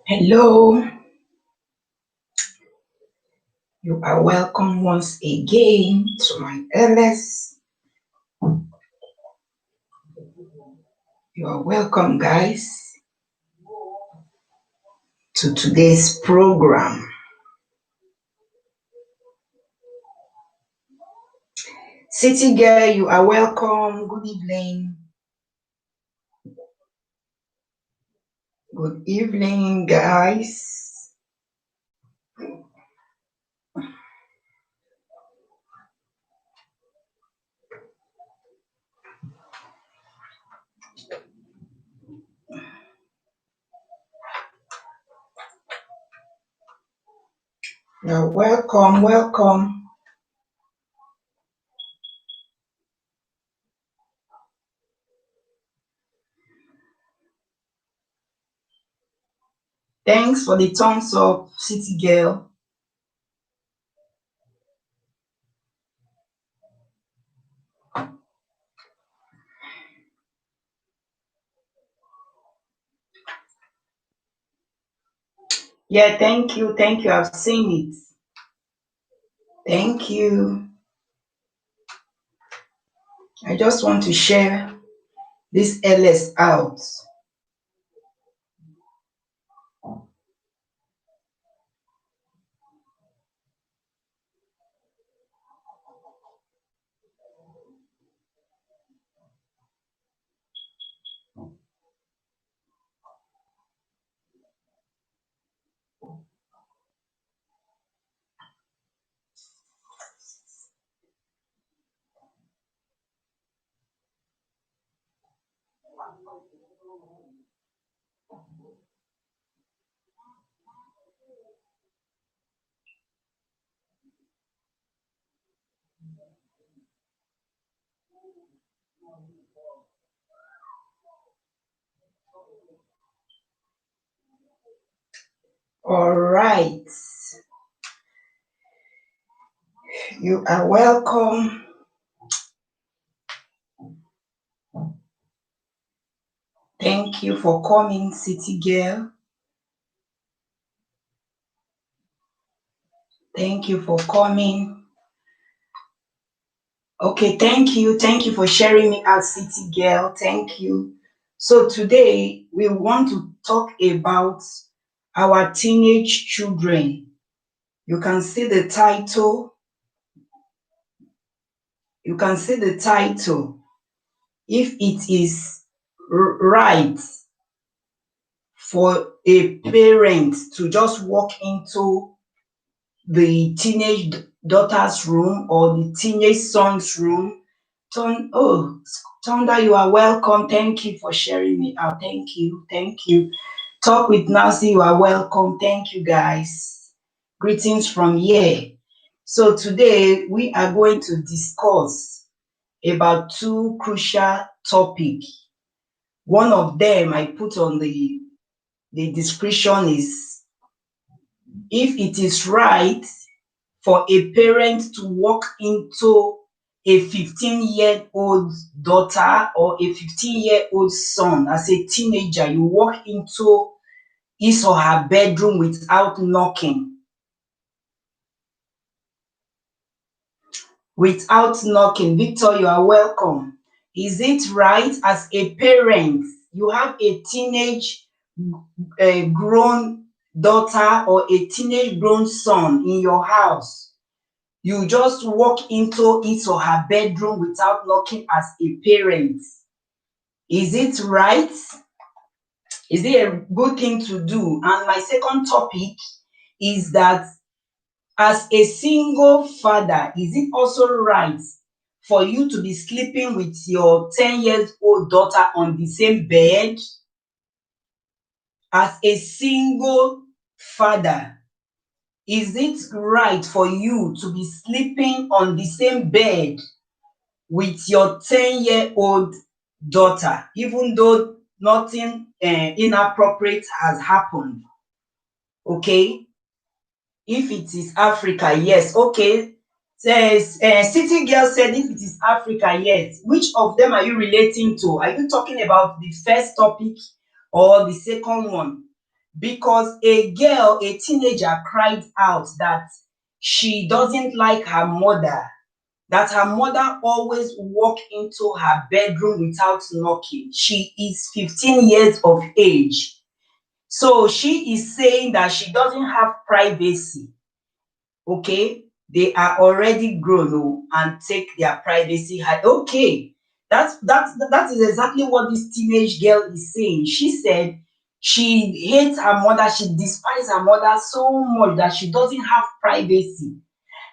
Hello, you are welcome once again to my LS. You are welcome, guys, to today's program. City girl, you are welcome. Good evening. Good evening, guys. You're welcome. Thanks for the thumbs up, City girl. Yeah, thank you. I've seen it. Thank you. I just want to share this LS out. All right. You are welcome. Thank you for coming, City Girl. Thank you for coming. Okay, thank you. Thank you for sharing me out, City Girl. Thank you. So today we want to talk about our teenage children. You can see the title. You can see the title. If it is right for a parent to just walk into the teenage daughter's room or the teenage son's room. Thunder, you are welcome. Thank you for sharing me out. Thank you. Talk with Nancy, you are welcome. Thank you, guys. Greetings from here. So today we are going to discuss about two crucial topics. One of them I put on the description is if it is right for a parent to walk into a 15-year-old daughter or a 15-year-old son as a teenager, you walk into his or her bedroom without knocking. Victor, you are welcome. Is it right as a parent, you have a teenage grown daughter or a teenage grown son in your house, you just walk into his or her bedroom without knocking as a parent? Is it right? Is it a good thing to do? And my second topic is that as a single father, is it also right for you to be sleeping with your 10-year-old daughter on the same bed? As a single father, is it right for you to be sleeping on the same bed with your 10-year-old daughter, even though nothing inappropriate has happened? Okay, if it is Africa, yes. Okay, says City Girl said if it is Africa, yes. Which of them are you relating to? Are you talking about the first topic or the second one? because a girl, a teenager, cried out that she doesn't like her mother, that her mother always walk into her bedroom without knocking. She is 15 years of age. So she is saying that she doesn't have privacy. Okay, they are already grown, oh, and take their privacy high. Okay, that is exactly what this teenage girl is saying. She said she hates her mother, she despises her mother so much that she doesn't have privacy.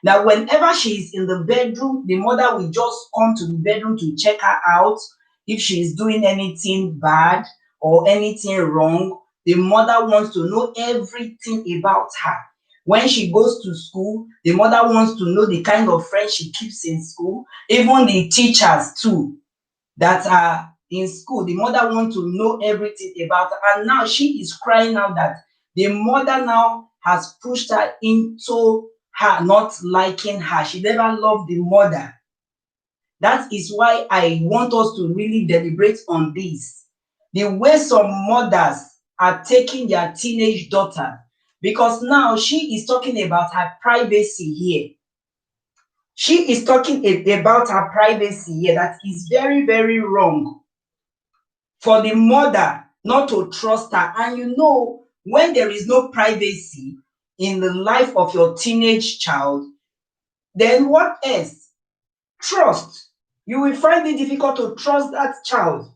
That whenever she is in the bedroom, the mother will just come to the bedroom to check her out. If she is doing anything bad or anything wrong, the mother wants to know everything about her. When she goes to school, the mother wants to know the kind of friends she keeps in school. Even the teachers too that are in school, the mother wants to know everything about her. And now she is crying out that the mother now has pushed her into her not liking her. She never loved the mother. That is why I want us to really deliberate on this. The way some mothers are taking their teenage daughter, because now she is talking about her privacy here. She is talking about her privacy here. That is very, very wrong for the mother not to trust her. And you know, when there is no privacy in the life of your teenage child, then what else? Trust. You will find it difficult to trust that child.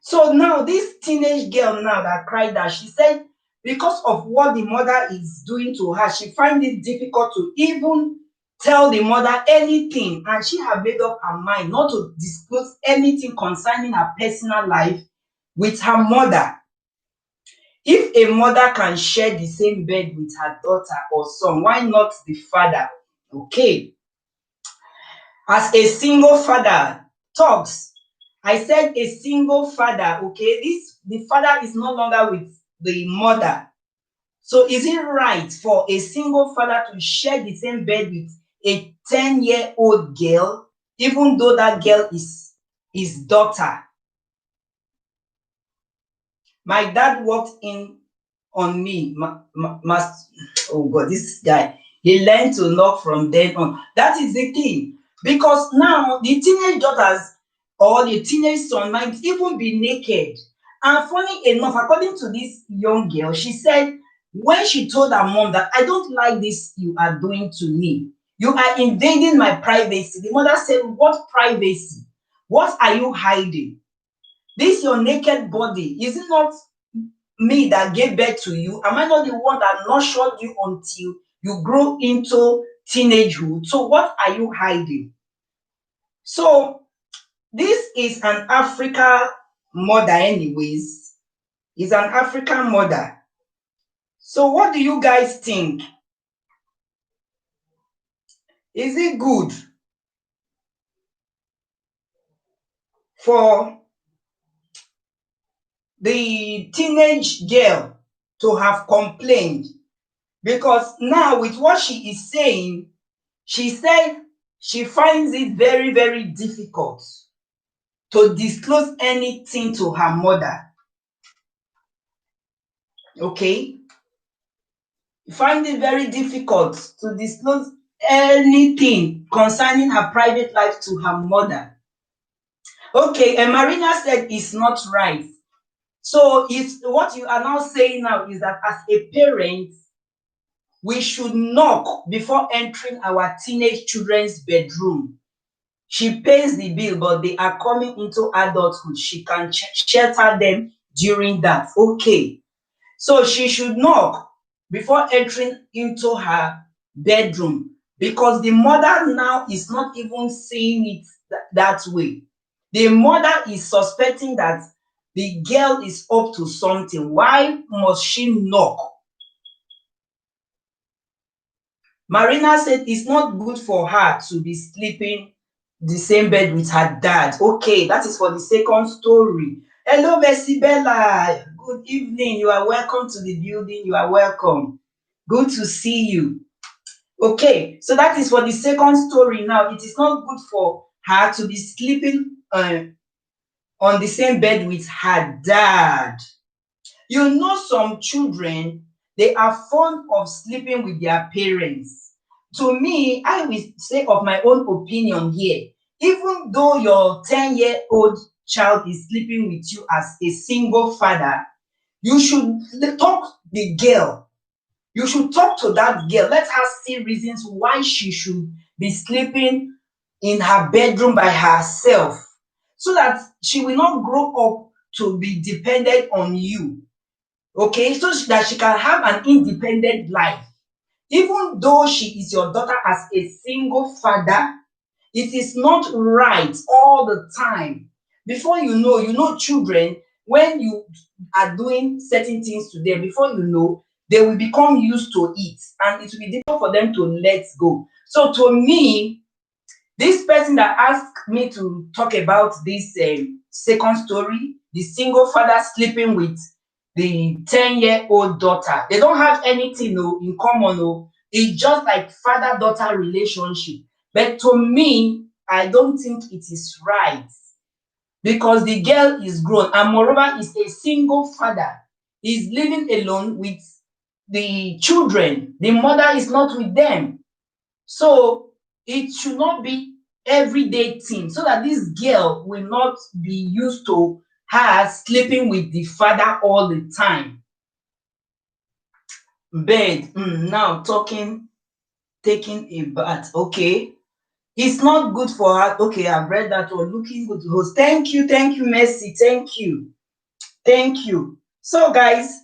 So now this teenage girl now that cried out, she said because of what the mother is doing to her, she finds it difficult to even tell the mother anything, and she had made up her mind not to disclose anything concerning her personal life with her mother. If a mother can share the same bed with her daughter or son, why not the father? Okay. As a single father talks, I said a single father, okay, the father is no longer with the mother. So is it right for a single father to share the same bed with a 10-year-old girl, even though that girl is his daughter? My dad walked in on me. Oh God, this guy, he learned to knock from then on. That is the thing. Because now the teenage daughters or the teenage son might even be naked. And funny enough, according to this young girl, she said when she told her mom that I don't like this you are doing to me, you are invading my privacy. The mother said, what privacy? What are you hiding? This your naked body, is it not me that gave birth to you? Am I not the one that nurtured you until you grow into teenagehood? So what are you hiding? So this is an African mother anyways. It's an African mother. So what do you guys think? Is it good for the teenage girl to have complained? Because now with what she is saying, she said she finds it very, very difficult to disclose anything to her mother. Okay? Find it very difficult to disclose anything concerning her private life to her mother. Okay, and Marina said it's not right. So it's what you are now saying now is that as a parent, we should knock before entering our teenage children's bedroom. She pays the bill, but they are coming into adulthood. She can shelter them during that. Okay. So she should knock before entering into her bedroom, because the mother now is not even seeing it that way. The mother is suspecting that the girl is up to something. Why must she knock? Marina said it's not good for her to be sleeping the same bed with her dad. Okay, that is for the second story. Hello, Bessie Bella. Good evening. You are welcome to the building. You are welcome. Good to see you. Okay, so that is for the second story. Now, it is not good for her to be sleeping on the same bed with her dad. You know, some children, they are fond of sleeping with their parents. To me, I will say of my own opinion here, even though your 10-year-old child is sleeping with you as a single father, you should talk the girl. You should talk to that girl. Let her see reasons why she should be sleeping in her bedroom by herself, so that she will not grow up to be dependent on you. Okay, so that she can have an independent life. Even though she is your daughter as a single father, it is not right all the time. Before you know children, when you are doing certain things to them, before you know, they will become used to it and it will be difficult for them to let go. So to me, this person that asked me to talk about this second story, the single father sleeping with the 10-year-old daughter, they don't have anything in common. It's just like father-daughter relationship. But to me, I don't think it is right, because the girl is grown and moreover is a single father. He's living alone with the children. The mother is not with them. So it should not be everyday thing, so that this girl will not be used to her sleeping with the father all the time. Bed, now talking, taking a bath. Okay, it's not good for her. Okay, I've read that one. Looking good to host. Thank you, Mercy. Thank you. So, guys,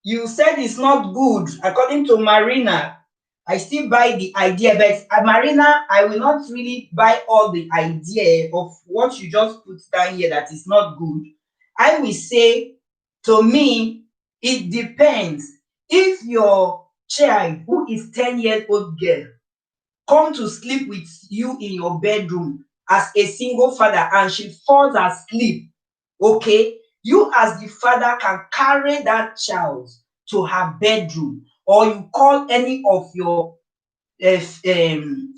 you said it's not good. According to Marina, I still buy the idea, but Marina, I will not really buy all the idea of what you just put down here that is not good. I will say, to me, it depends. If your child, who is 10 years old girl, come to sleep with you in your bedroom as a single father and she falls asleep, okay, you as the father can carry that child to her bedroom, or you call any of your um,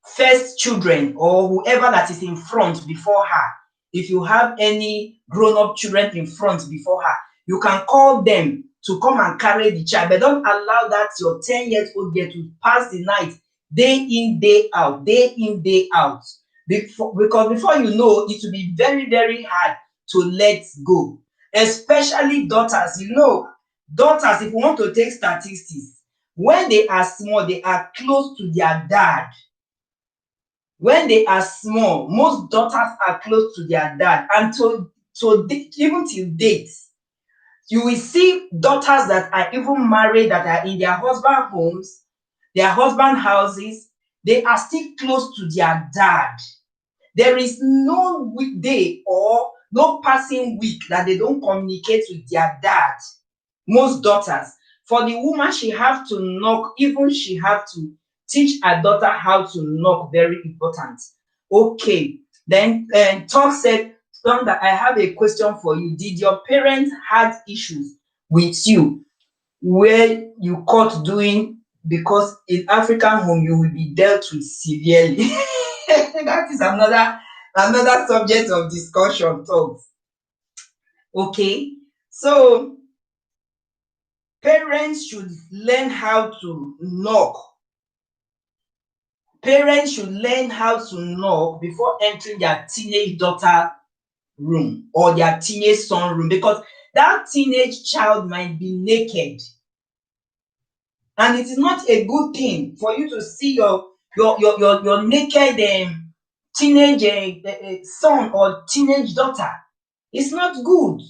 first children or whoever that is in front before her. If you have any grown-up children in front before her, you can call them to come and carry the child, but don't allow that your 10-year-old girl to pass the night day in, day out, day in, day out. Because before you know, it will be very, very hard to let go. Especially daughters. Daughters, if you want to take statistics, when they are small, they are close to their dad. When they are small, most daughters are close to their dad. And even till date, you will see daughters that are even married, that are in their husband homes, their husband houses, they are still close to their dad. There is no weekday or no passing week that they don't communicate with their dad. Most daughters. For the woman, she have to knock, even she have to teach her daughter how to knock, very important. Okay, then Tom said, Thunder, I have a question for you. Did your parents had issues with you where you caught doing, because in African home you will be dealt with severely? That is another subject of discussion, talks. Okay, so parents should learn how to knock. Parents should learn how to knock before entering their teenage daughter room or their teenage son room, because that teenage child might be naked. And it is not a good thing for you to see your naked teenage son or teenage daughter. It's not good.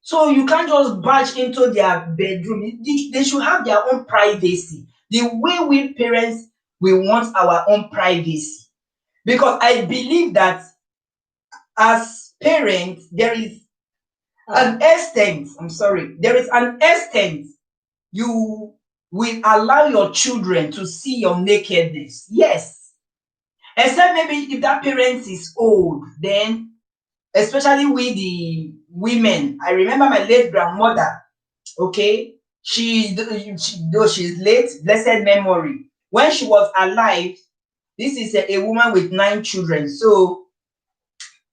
So you can't just barge into their bedroom. They should have their own privacy. The way we parents, we want our own privacy. Because I believe that as parents, there is an extent, you will allow your children to see your nakedness. Yes. Except maybe if that parent is old, then especially with the women. I remember my late grandmother, okay? Though she's late, blessed memory. When she was alive, this is a woman with 9 children. So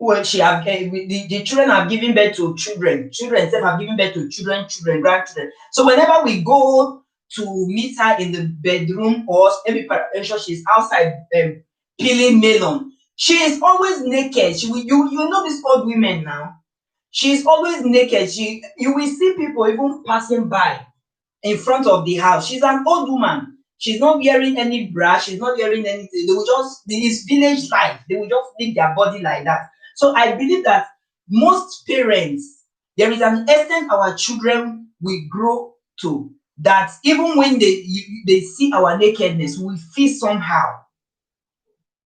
Well, the children have given birth to children. Children self have given birth to children, children, grandchildren. So whenever we go to meet her in the bedroom or maybe sure she's outside peeling melon, she is always naked. You know these old women now. She's always naked. You will see people even passing by in front of the house. She's an old woman. She's not wearing any bra. She's not wearing anything. They will just, this village life, they will just leave their body like that. So I believe that most parents, there is an extent our children will grow to that even when they see our nakedness, we feel somehow.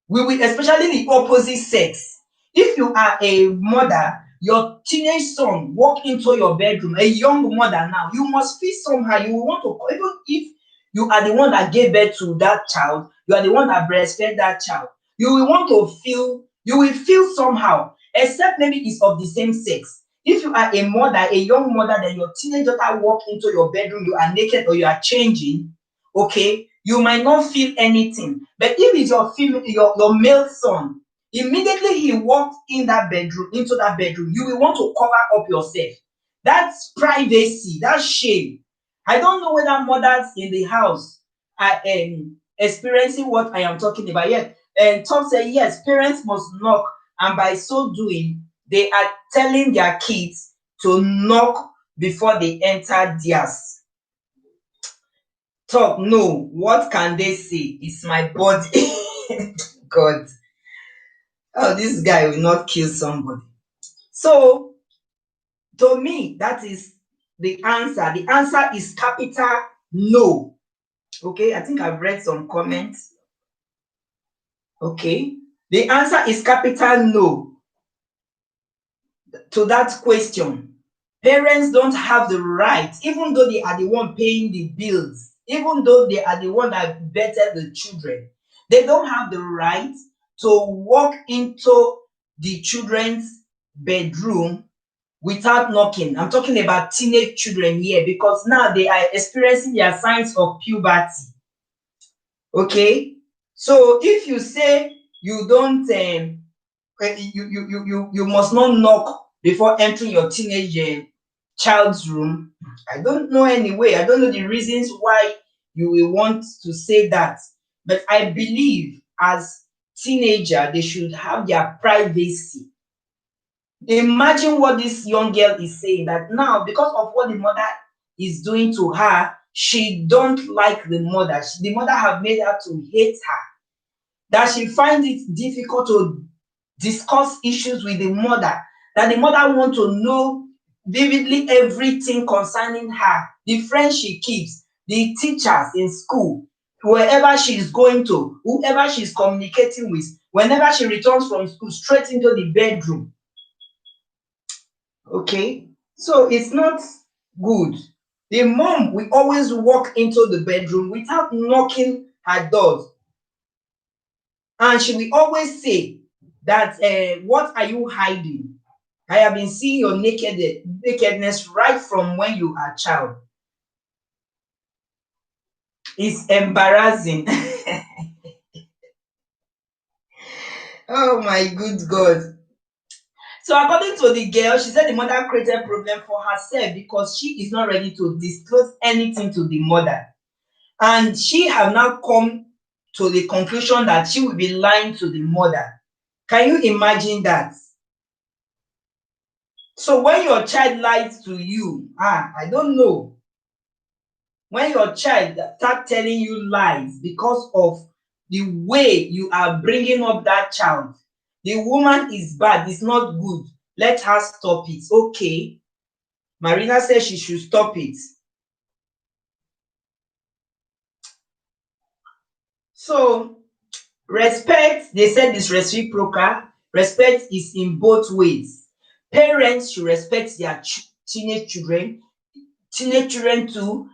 We will, especially the opposite sex. If you are a mother, your teenage son walk into your bedroom, a young mother now, you must feel somehow. You will want to, even if you are the one that gave birth to that child, you are the one that breastfed that child, you will want to feel, you will feel somehow, except maybe it's of the same sex. If you are a mother, a young mother, then your teenage daughter walk into your bedroom, you are naked or you are changing, okay, you might not feel anything. But if it's your female, your male son, immediately he walks in that bedroom, into that bedroom, you will want to cover up yourself. That's privacy, that's shame. I don't know whether mothers in the house are experiencing what I am talking about. Yes, and Tom said yes, parents must knock, and by so doing, they are telling their kids to knock before they enter theirs. Talk, no, what can they say? It's my body. God, oh, this guy will not kill somebody. So to me, that is the answer. The answer is capital no. Okay, I think I've read some comments. Okay, the answer is capital no to that question. Parents don't have the right, even though they are the one paying the bills, even though they are the one that bettered the children, they don't have the right to walk into the children's bedroom without knocking. I'm talking about teenage children here because now they are experiencing their signs of puberty. Okay, so if you say you don't, you must not knock before entering your teenage child's room. I don't know anyway. I don't know the reasons why you will want to say that, but I believe as teenager they should have their privacy. Imagine what this young girl is saying, that now because of what the mother is doing to her, she don't like the mother. The mother have made her to hate her. That she finds it difficult to discuss issues with the mother. That the mother want to know vividly everything concerning her, the friends she keeps, the teachers in school, wherever she is going to, whoever she is communicating with, whenever she returns from school, straight into the bedroom. Okay, so it's not good. The mom will always walk into the bedroom without knocking her doors, and she will always say that, what are you hiding? I have been seeing your nakedness right from when you are a child. It's embarrassing. Oh my good God. So according to the girl, she said the mother created problem for herself because she is not ready to disclose anything to the mother. And she have now come to the conclusion that she will be lying to the mother. Can you imagine that? So when your child lies to you, I don't know. When your child start telling you lies because of the way you are bringing up that child, the woman is bad, it's not good. Let her stop it. Okay. Marina says she should stop it. So respect, they said, is reciprocal. Respect is in both ways. Parents should respect their teenage children. Teenage children too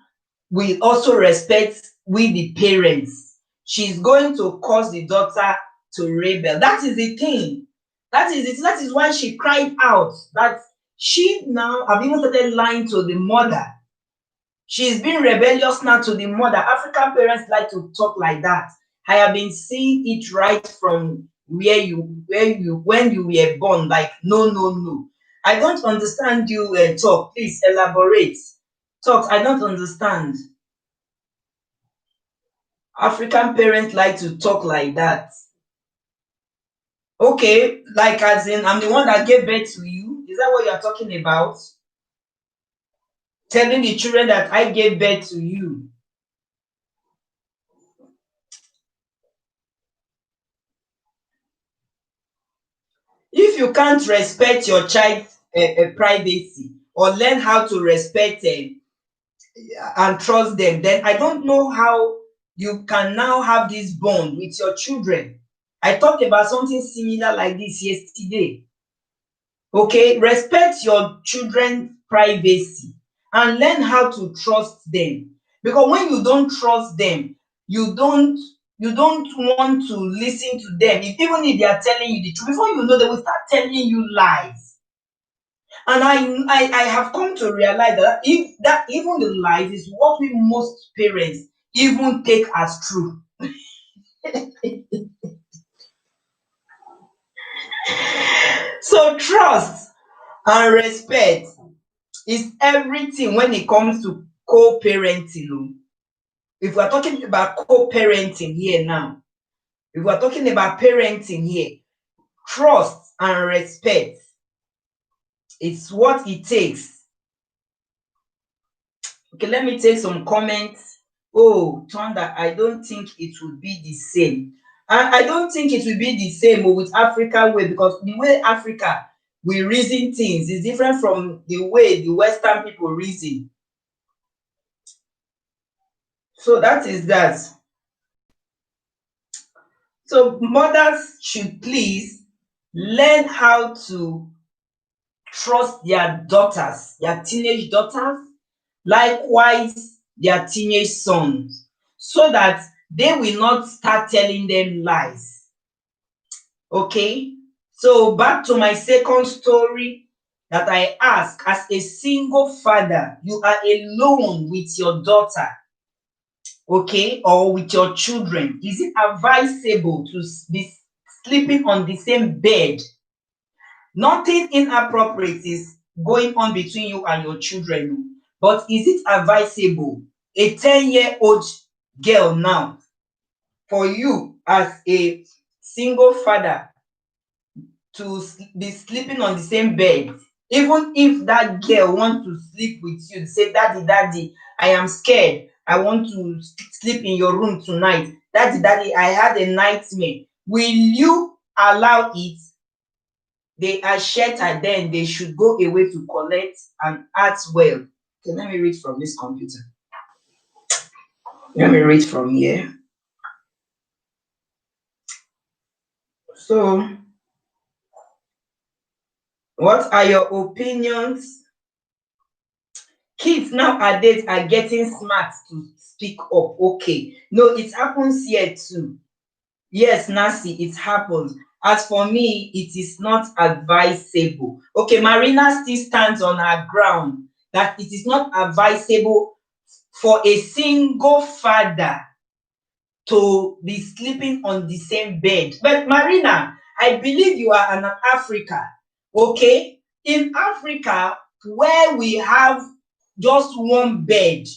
will also respect we the parents. She's going to cause the daughter to rebel. That is the thing. That is it. That is why she cried out that she now have even started lying to the mother. She's been rebellious now to the mother. African parents like to talk like that. I have been seeing it right from when you were born, like no, no, no. I don't understand you. Talk, please elaborate. Talk, I don't understand. African parents like to talk like that. Okay, like as in I'm the one that gave birth to you. Is that what you're talking about? Telling the children that I gave birth to you. If you can't respect your child's privacy or learn how to respect and trust them, then I don't know how you can now have this bond with your children. I talked about something similar like this yesterday. Okay, respect your children's privacy and learn how to trust them. Because when you don't trust them, you don't want to listen to them. Even if they are telling you the truth, before you know, they will start telling you lies. And I have come to realize that even the lies is what we most parents even take as true. So trust and respect is everything when it comes to co-parenting. Oh. If we're talking about co-parenting here now, if we're talking about parenting here, trust and respect is what it takes. Okay, let me take some comments. Oh, Thunder, I don't think it would be the same. I don't think it will be the same with Africa way, because the way Africa we reason things is different from the way the Western people reason. So that is that. So mothers should please learn how to trust their daughters, their teenage daughters, likewise their teenage sons, so that they will not start telling them lies. Okay, so back to my second story that I ask. As a single father, you are alone with your daughter, okay, or with your children. Is it advisable to be sleeping on the same bed? Nothing inappropriate is going on between you and your children, but is it advisable, a 10-year-old girl now, for you as a single father to be sleeping on the same bed? Even if that girl wants to sleep with you, say, daddy, daddy, I am scared, I want to sleep in your room tonight, daddy, daddy, I had a nightmare, will you allow it? They are sheltered, then they should go away to collect and act well. Okay, let me read from this computer. Let me read from here. So, what are your opinions? Kids nowadays are getting smart to speak up. Okay, no, it happens here too. Yes, Nancy, it happens. As for me, it is not advisable. Okay, Marina still stands on her ground that it is not advisable for a single father to be sleeping on the same bed. But Marina, I believe you are in Africa, okay? In Africa, where we have just one bed,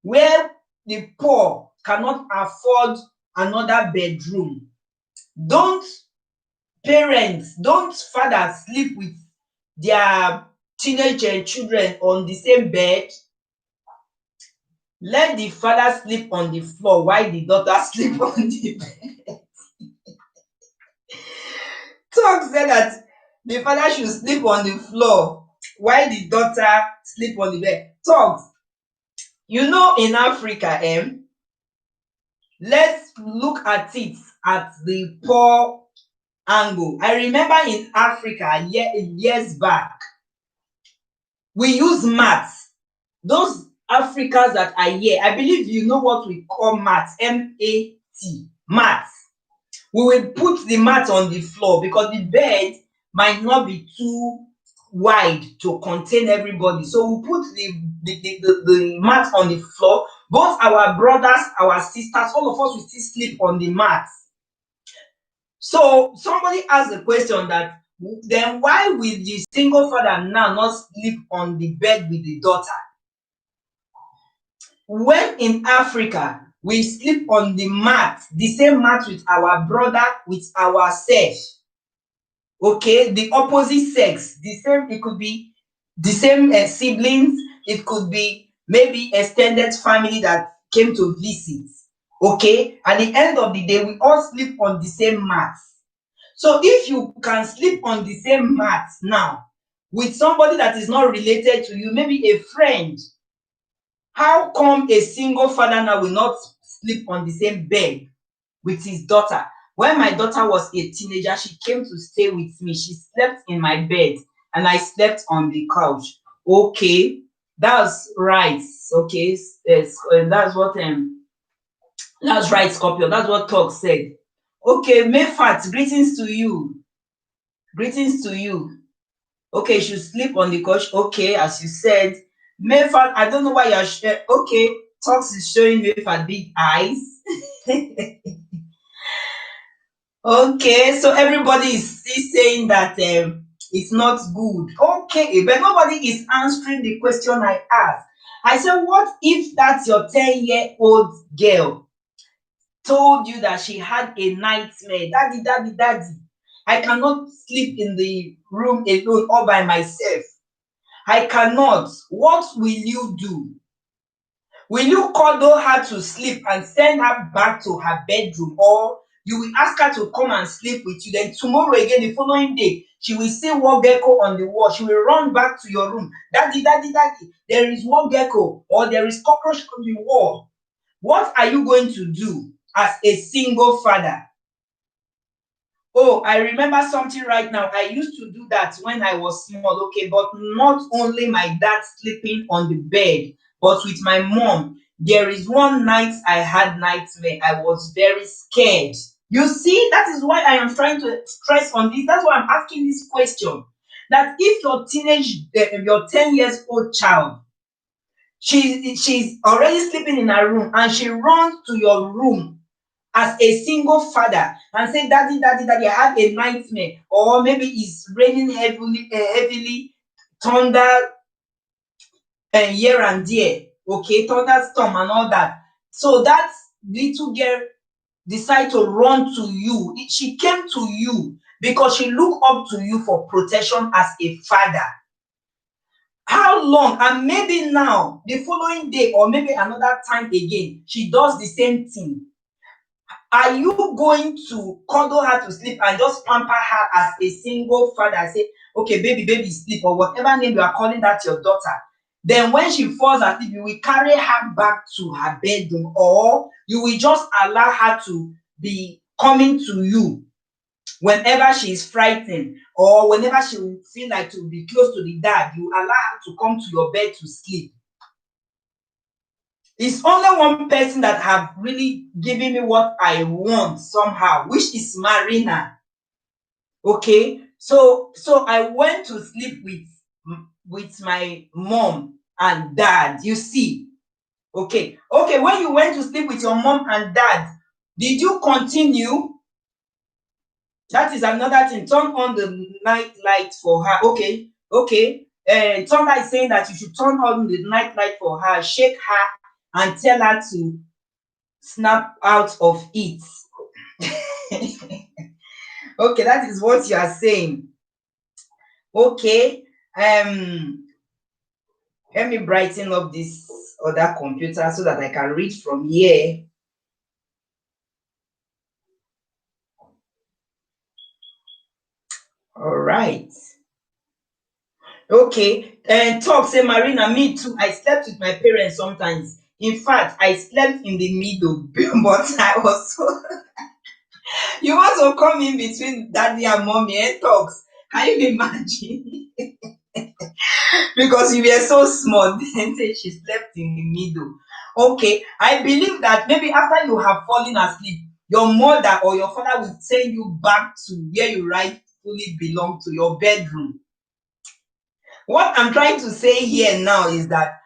where the poor cannot afford another bedroom, don't don't fathers sleep with their teenage children on the same bed. Let the father sleep on the floor while the daughter sleep on the bed. Talk said that the father should sleep on the floor while the daughter sleep on the bed. Talk, in Africa, let's look at it at the poor angle. I remember in Africa years back, we use mats. Those Africans that are here, I believe you know what we call mats, M-A-T, mats. We will put the mat on the floor because the bed might not be too wide to contain everybody. So we put the mat on the floor. Both our brothers, our sisters, all of us will still sleep on the mat. So somebody asked the question that then why will the single father now not sleep on the bed with the daughter? When in Africa we sleep on the mat, the same mat with our brother, with ourselves. Okay, the opposite sex, the same, it could be the same siblings, it could be maybe extended family that came to visit. Okay, at the end of the day, we all sleep on the same mat. So if you can sleep on the same mat now with somebody that is not related to you, maybe a friend, how come a single father now will not sleep on the same bed with his daughter? When my daughter was a teenager, she came to stay with me. She slept in my bed and I slept on the couch. Okay, that's right. Okay, yes, that's right, Scorpio. That's what talk said. Okay, Mayfat, greetings to you. Greetings to you. Okay, you should sleep on the couch. Okay, as you said. Mayfat, I don't know why you're okay. Talks is showing Mayfat big eyes. Okay, so everybody is still saying that it's not good. Okay, but nobody is answering the question I asked. I said, what if that's your 10-year-old girl told you that she had a nightmare? Daddy, daddy, daddy, I cannot sleep in the room alone all by myself. I cannot. What will you do? Will you cuddle her to sleep and send her back to her bedroom, or you will ask her to come and sleep with you? Then tomorrow again, the following day, she will see one gecko on the wall. She will run back to your room. Daddy, daddy, daddy, there is one gecko, or there is cockroach on the wall. What are you going to do as a single father? Oh, I remember something right now. I used to do that when I was small, okay, but not only my dad sleeping on the bed, but with my mom. There is one night I had nightmare. I was very scared. You see, that is why I am trying to stress on this. That's why I'm asking this question. That if your 10 years old child, she's already sleeping in her room and she runs to your room as a single father and say, daddy, daddy, daddy, I had a nightmare, or maybe it's raining heavily, thunder and here and there, okay, thunderstorm and all that. So that little girl decide to run to you. She came to you because she looked up to you for protection as a father. How long? And maybe now, the following day, or maybe another time again, she does the same thing. Are you going to cuddle her to sleep and just pamper her as a single father? Say, okay, baby, baby, sleep, or whatever name you are calling that your daughter. Then when she falls asleep, you will carry her back to her bedroom, or you will just allow her to be coming to you whenever she is frightened, or whenever she will feel like to be close to the dad, you allow her to come to your bed to sleep. It's only one person that have really given me what I want somehow, which is Marina. Okay, so I went to sleep with my mom and dad. You see, okay, when you went to sleep with your mom and dad, did you continue? That is another thing. Turn on the night light for her. Okay. Tonga is saying that you should turn on the night light for her, shake her, and tell her to snap out of it. Okay, that is what you are saying. Okay. Let me brighten up this other computer so that I can read from here. All right. Okay. And talk say, Marina, me too. I slept with my parents sometimes. In fact, I slept in the middle, but I was so you want to come in between daddy and mommy and talks. Can you imagine? Because you were so small, then say she slept in the middle. Okay, I believe that maybe after you have fallen asleep, your mother or your father will send you back to where you rightfully belong, to your bedroom. What I'm trying to say here now is that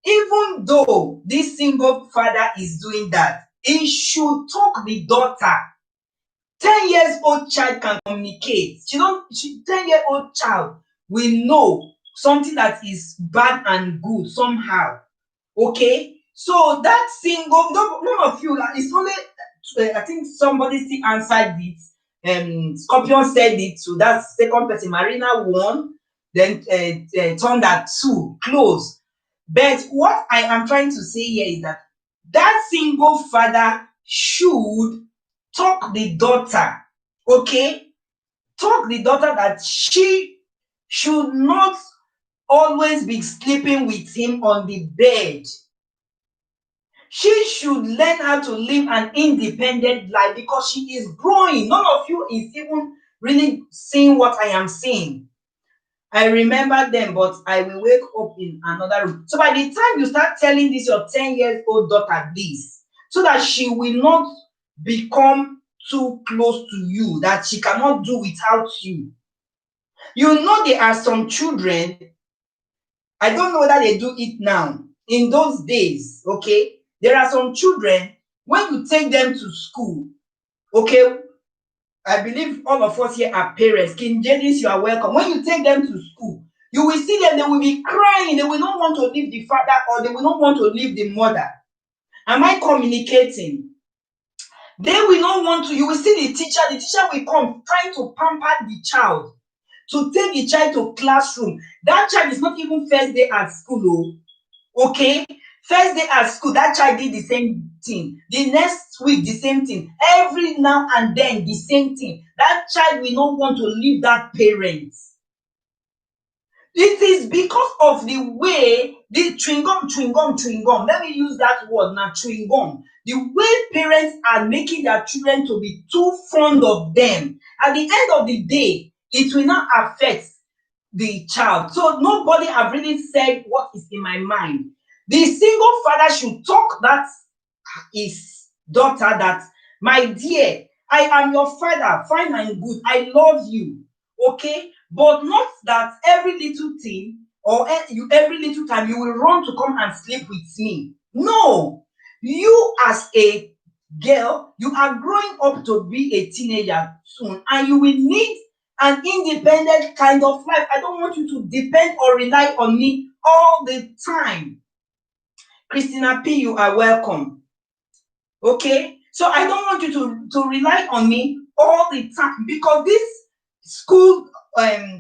even though this single father is doing that, he should talk the daughter. 10-year-old child can communicate. 10-year-old child will know something that is bad and good somehow. Okay, so that single, none of you, it's only I think somebody still answered it. Scorpion said it to that second person. Marina won, then Thunder 2, close. But what I am trying to say here is that that single father should talk the daughter, okay? Talk the daughter that she should not always be sleeping with him on the bed. She should learn how to live an independent life because she is growing. None of you is even really seeing what I am seeing. I remember them, but I will wake up in another room. So by the time you start telling this your 10-year-old daughter this, so that she will not become too close to you, that she cannot do without you. You know, there are some children, I don't know whether they do it now. In those days, okay, there are some children, when you take them to school, okay, I believe all of us here are parents. King Jadis, you are welcome. When you take them to school, you will see them, they will be crying. They will not want to leave the father, or they will not want to leave the mother. Am I communicating? They will not want to. You will see the teacher will come trying to pamper the child, to take the child to classroom. That child is not even first day at school, okay? First day at school, that child did the same thing. The next week, the same thing. Every now and then, the same thing. That child will not want to leave that parent. It is because of the way the chewing gum. Let me use that word now, chewing gum. The way parents are making their children to be too fond of them. At the end of the day, it will not affect the child. So nobody have really said what is in my mind. The single father should talk that his daughter that, my dear, I am your father, fine and good. I love you. Okay? But not that every little thing or every little time you will run to come and sleep with me. No. You as a girl, you are growing up to be a teenager soon, and you will need an independent kind of life. I don't want you to depend or rely on me all the time. Christina P, you are welcome. Okay? So I don't want you to rely on me all the time, because this school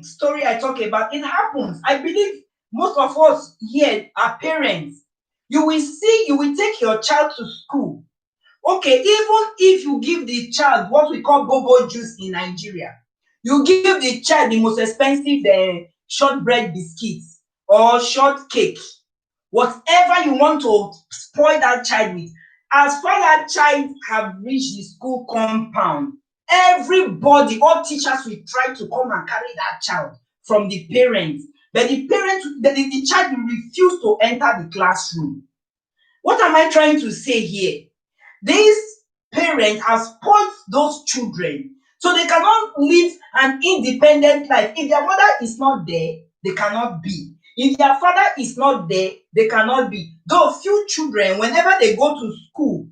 story I talk about, it happens. I believe most of us here are parents. You will take your child to school. Okay, even if you give the child what we call bobo juice in Nigeria, you give the child the most expensive shortbread biscuits or shortcake, whatever you want to spoil that child with. As far as that child have reached the school compound, everybody, all teachers will try to come and carry that child from the parents. But the child will refuse to enter the classroom. What am I trying to say here? These parents have spoiled those children, so they cannot live an independent life. If their mother is not there, they cannot be. If their father is not there, they cannot be. Though few children, whenever they go to school,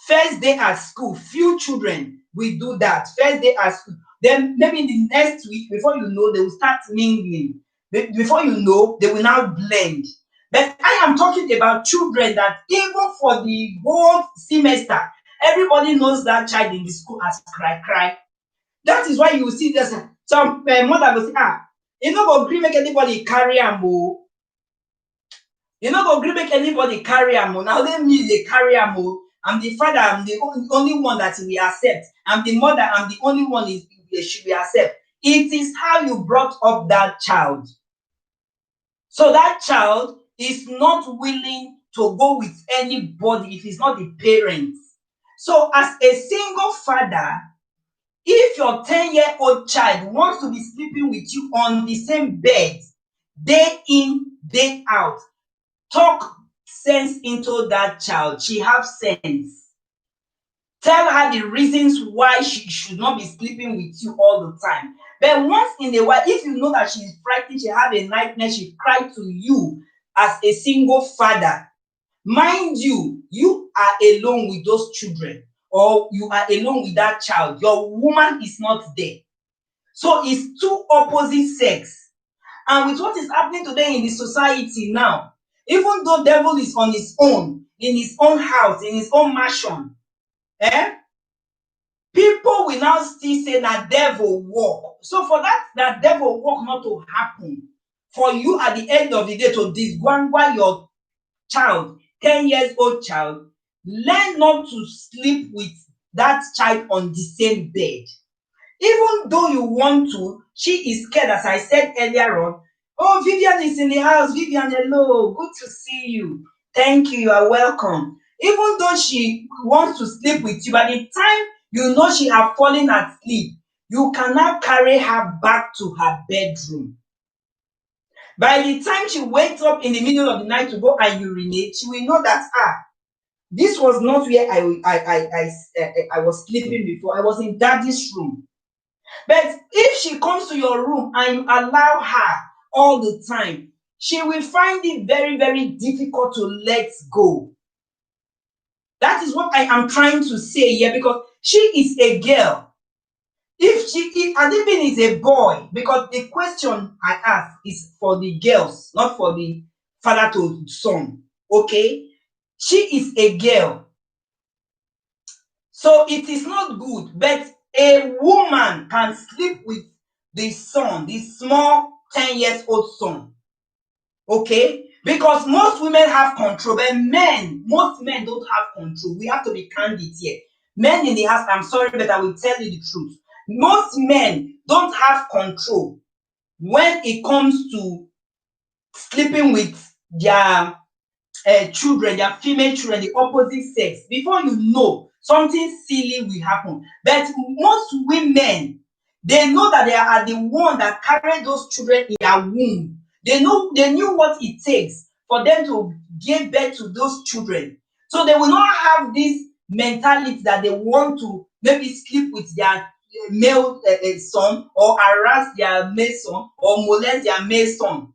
first day at school, few children will do that. First day at school. Then maybe in the next week, before you know, they will start mingling. Before you know, they will now blend. But I am talking about children that even for the whole semester, everybody knows that child in the school has cry. That is why you see this. Some mother will say, you no go gree make anybody carry am o. You no go gree make anybody carry am o. Now let me dey carry am o. I'm the father, I'm the only one that we accept. I'm the mother, I'm the only one she will accept. It is how you brought up that child. So that child is not willing to go with anybody if it's not the parents. So as a single father, if your 10-year-old child wants to be sleeping with you on the same bed, day in, day out, talk sense into that child. She have sense. Tell her the reasons why she should not be sleeping with you all the time. But once in a while, if you know that she is frightened, she have a nightmare, she cry to you as a single father. Mind you, you are alone with those children. or you are alone with that child, your woman is not there. So it's two opposite sex. And with what is happening today in the society now, even though devil is on his own, in his own house, in his own mansion, people will now still say that devil work. So for that devil work not to happen, for you at the end of the day to disgwangwa your child, 10 years old child, learn not to sleep with that child on the same bed. Even though you want to, she is scared, as I said earlier on. Oh, Vivian is in the house. Vivian, hello. Good to see you. Thank you. You are welcome. Even though she wants to sleep with you, by the time you know she has fallen asleep, you cannot carry her back to her bedroom. By the time she wakes up in the middle of the night to go and urinate, she will know that, this was not where I was sleeping before. I was in daddy's room. But if she comes to your room and you allow her all the time, she will find it very, very difficult to let go. That is what I am trying to say here, because she is a girl. If Adibin is a boy, because the question I ask is for the girls, not for the father to son. Okay? She is a girl. So it is not good, but a woman can sleep with the son, the small 10 years old son. Okay? Because most women have control, but most men don't have control. We have to be candid here. Men in the house, I'm sorry, but I will tell you the truth. Most men don't have control when it comes to sleeping with their children, their female children, the opposite sex. Before you know, something silly will happen. But most women, they know that they are the one that carry those children in their womb. They knew what it takes for them to give birth to those children. So they will not have this mentality that they want to maybe sleep with their male son, or harass their male son, or molest their male son.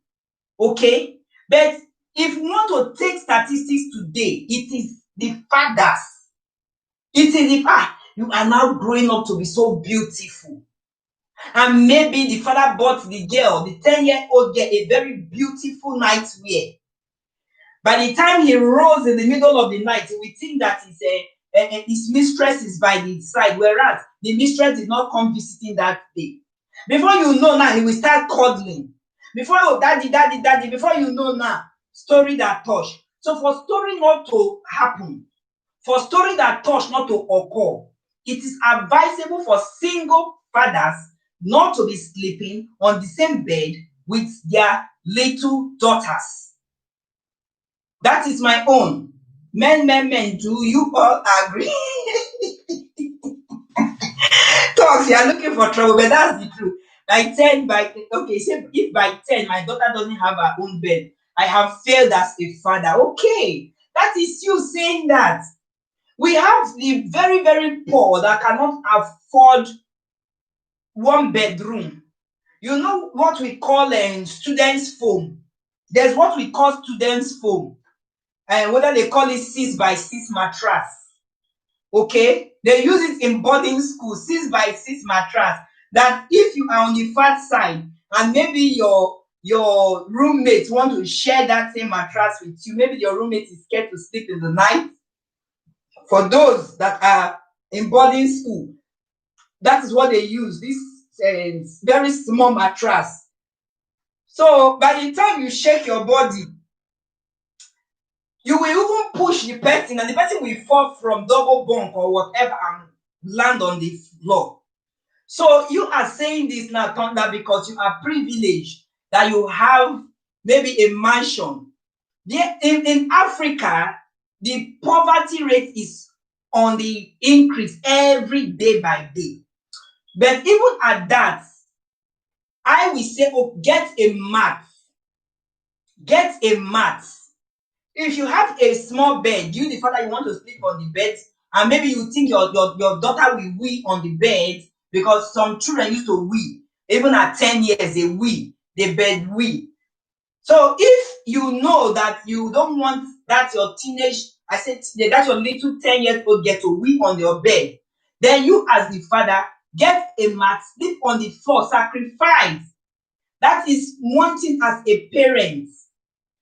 Okay? But if you want to take statistics today, it is the fathers. It is the you are now growing up to be so beautiful. And maybe the father bought the girl, the 10-year-old girl, a very beautiful nightwear. By the time he rose in the middle of the night, we think that his mistress is by the side, whereas the mistress did not come visiting that day. Before you know now, he will start cuddling. Before, oh, daddy, daddy, daddy, before you know now, story that touch. So for story not to happen, for story that touch not to occur, it is advisable for single fathers not to be sleeping on the same bed with their little daughters. That is my own. Men, do you all agree? Talks, you are looking for trouble, but that's the truth. Say if by 10 my daughter doesn't have her own bed, I have failed as a father. Okay, that is you saying that. We have the very, very poor that cannot afford one bedroom. You know what we call students' foam. There's what we call students' foam. And whether they call it 6x6 mattress. Okay? They use it in boarding school, 6x6 mattress. That if you are on the fat side and maybe your roommate want to share that same mattress with you, maybe your roommate is scared to sleep in the night. For those that are in boarding school, that is what they use, this very small mattress. So by the time you shake your body, you will even push the person, and the person will fall from double bunk or whatever and land on the floor. So you are saying this now, Thunder, because you are privileged that you have maybe a mansion. In Africa, the poverty rate is on the increase every day by day. But even at that, I will say, get a mat. Get a mat. If you have a small bed, you the father, you want to sleep on the bed, and maybe you think your daughter will wee on the bed, because some children used to wee. Even at 10 years, they wee. The bed wee. So if you know that you don't want that your teenage I said, that's your little 10-year-old girl to weep on your bed. Then you, as the father, get a mat, sleep on the floor, sacrifice. That is one thing as a parent.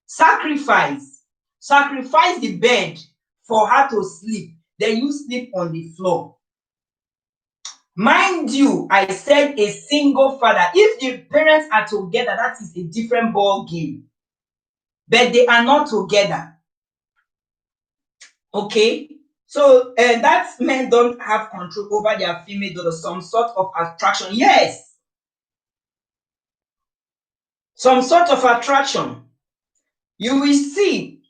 Sacrifice. Sacrifice the bed for her to sleep. Then you sleep on the floor. Mind you, I said a single father. If the parents are together, that is a different ball game. But they are not together. Okay? So that men don't have control over their female daughter, some sort of attraction. Yes. Some sort of attraction. You will see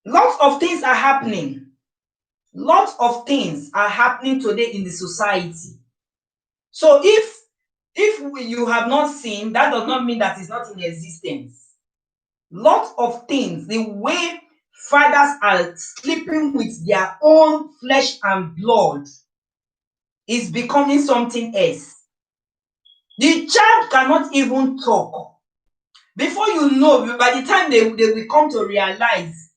lots of things are happening. Lots of things are happening today in the society. So if you have not seen, that does not mean that it's not in existence. Lots of things, the way fathers are sleeping with their own flesh and blood is becoming something else. The child cannot even talk. Before you know, by the time they will come to realize,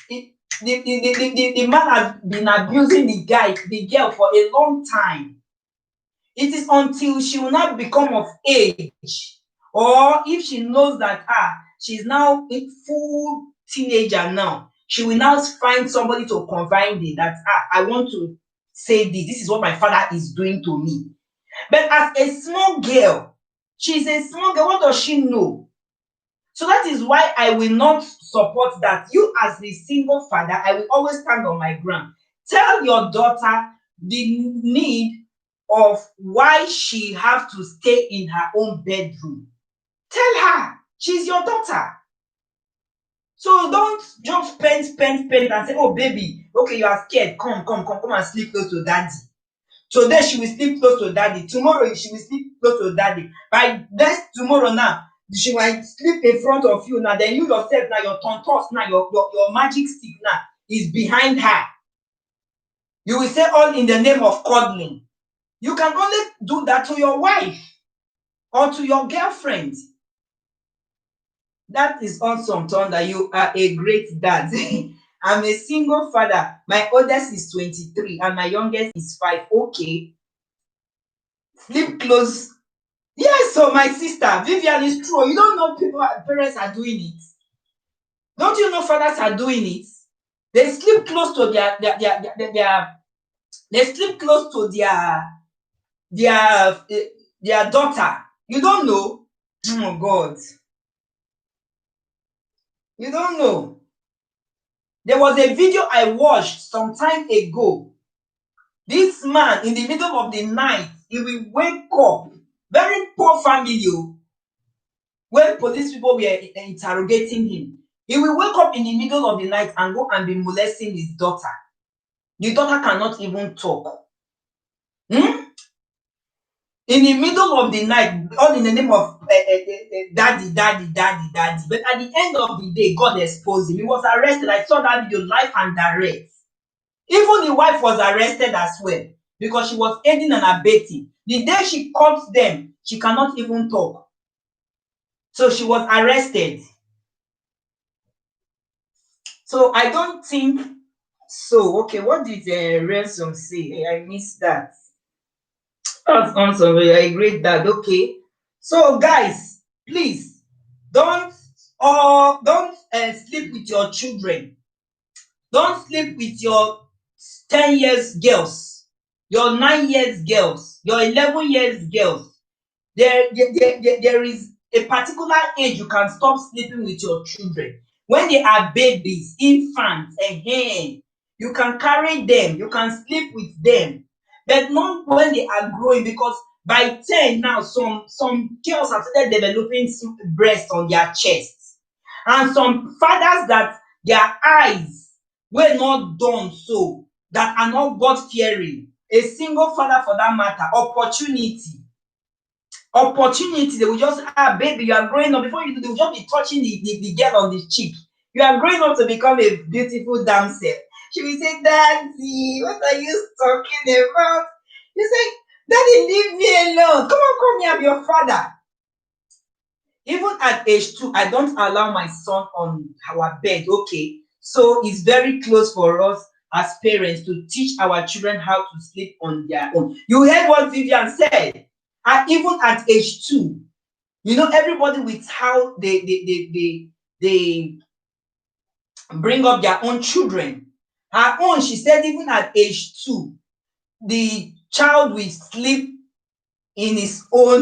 the man has been abusing the girl for a long time. It is until she will not become of age, or if she knows that she's now a full teenager now, she will now find somebody to confide in that I want to say this is what my father is doing to me. But as a small girl, she's a small girl, what does she know? So that is why I will not support that. You as the single father, I will always stand on my ground. Tell your daughter the need of why she have to stay in her own bedroom. Tell her she's your daughter. So don't just spend and say, oh baby, okay, you are scared. Come and sleep close to daddy. Today she will sleep close to daddy. Tomorrow she will sleep close to daddy. By next tomorrow now, she might sleep in front of you now. Then you yourself now, your tontos now, your magic stick now is behind her. You will say all in the name of cuddling. You can only do that to your wife or to your girlfriend. That is awesome, Tonda. You are a great dad. I'm a single father. My oldest is 23 and my youngest is 5. Okay. Sleep close. Yes, so my sister, Vivian, is true. You don't know parents are doing it. Don't you know fathers are doing it? They sleep close to they sleep close to their daughter. You don't know? Oh God. You don't know. There was a video I watched some time ago. This man, in the middle of the night, he will wake up. Very poor family. When police people were interrogating him, he will wake up in the middle of the night and go and be molesting his daughter. The daughter cannot even talk. In the middle of the night, all in the name of daddy. But at the end of the day, God exposed him. He was arrested. I saw that video live and direct. Even the wife was arrested as well because she was aiding and abetting. The day she caught them, she cannot even talk. So she was arrested. So I don't think so. Okay, what did Ransom say? I missed that. That's awesome. I agree that. Okay. So guys, please don't sleep with your children. Don't sleep with your 10 years girls, your 9 years girls, your 11 years girls. There is a particular age you can stop sleeping with your children. When they are babies, infants, you can carry them, you can sleep with them, but not when they are growing, because by 10 now, some girls have started developing breasts on their chests, and some fathers that their eyes were not done so, that are not God fearing. A single father, for that matter, opportunity, they will just, baby, you are growing up. Before you do, they will just be touching the girl on the cheek. You are growing up to become a beautiful damsel. She will say, Daddy, what are you talking about? You say, Daddy, leave me alone. Come here, I'm your father. Even at age 2, I don't allow my son on our bed. Okay. So it's very close for us as parents to teach our children how to sleep on their own. You heard what Vivian said. And even at age 2, everybody with how they bring up their own children. Her own, she said, even at age 2, the child will sleep in his own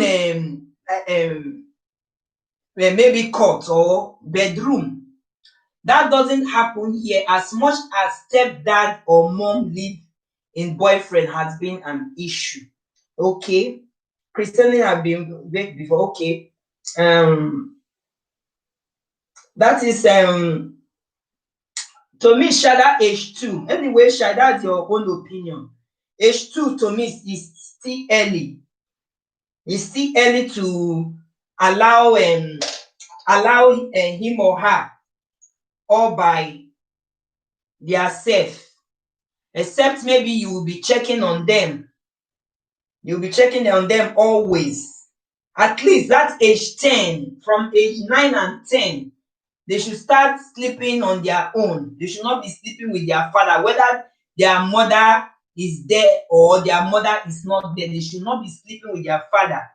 maybe cot or bedroom. That doesn't happen here. As much as stepdad or mom live in boyfriend has been an issue. Okay. Christianity have been baked before. Okay. That is to me, Shada age 2. Anyway, Shada, that's your own opinion. Age 2 to me is still early. It's still early to allow him or her all by their self. Except maybe you will be checking on them. You'll be checking on them always. At least that's age 10. From age 9 and 10, they should start sleeping on their own. They should not be sleeping with their father, whether their mother is there or their mother is not there. They should not be sleeping with their father.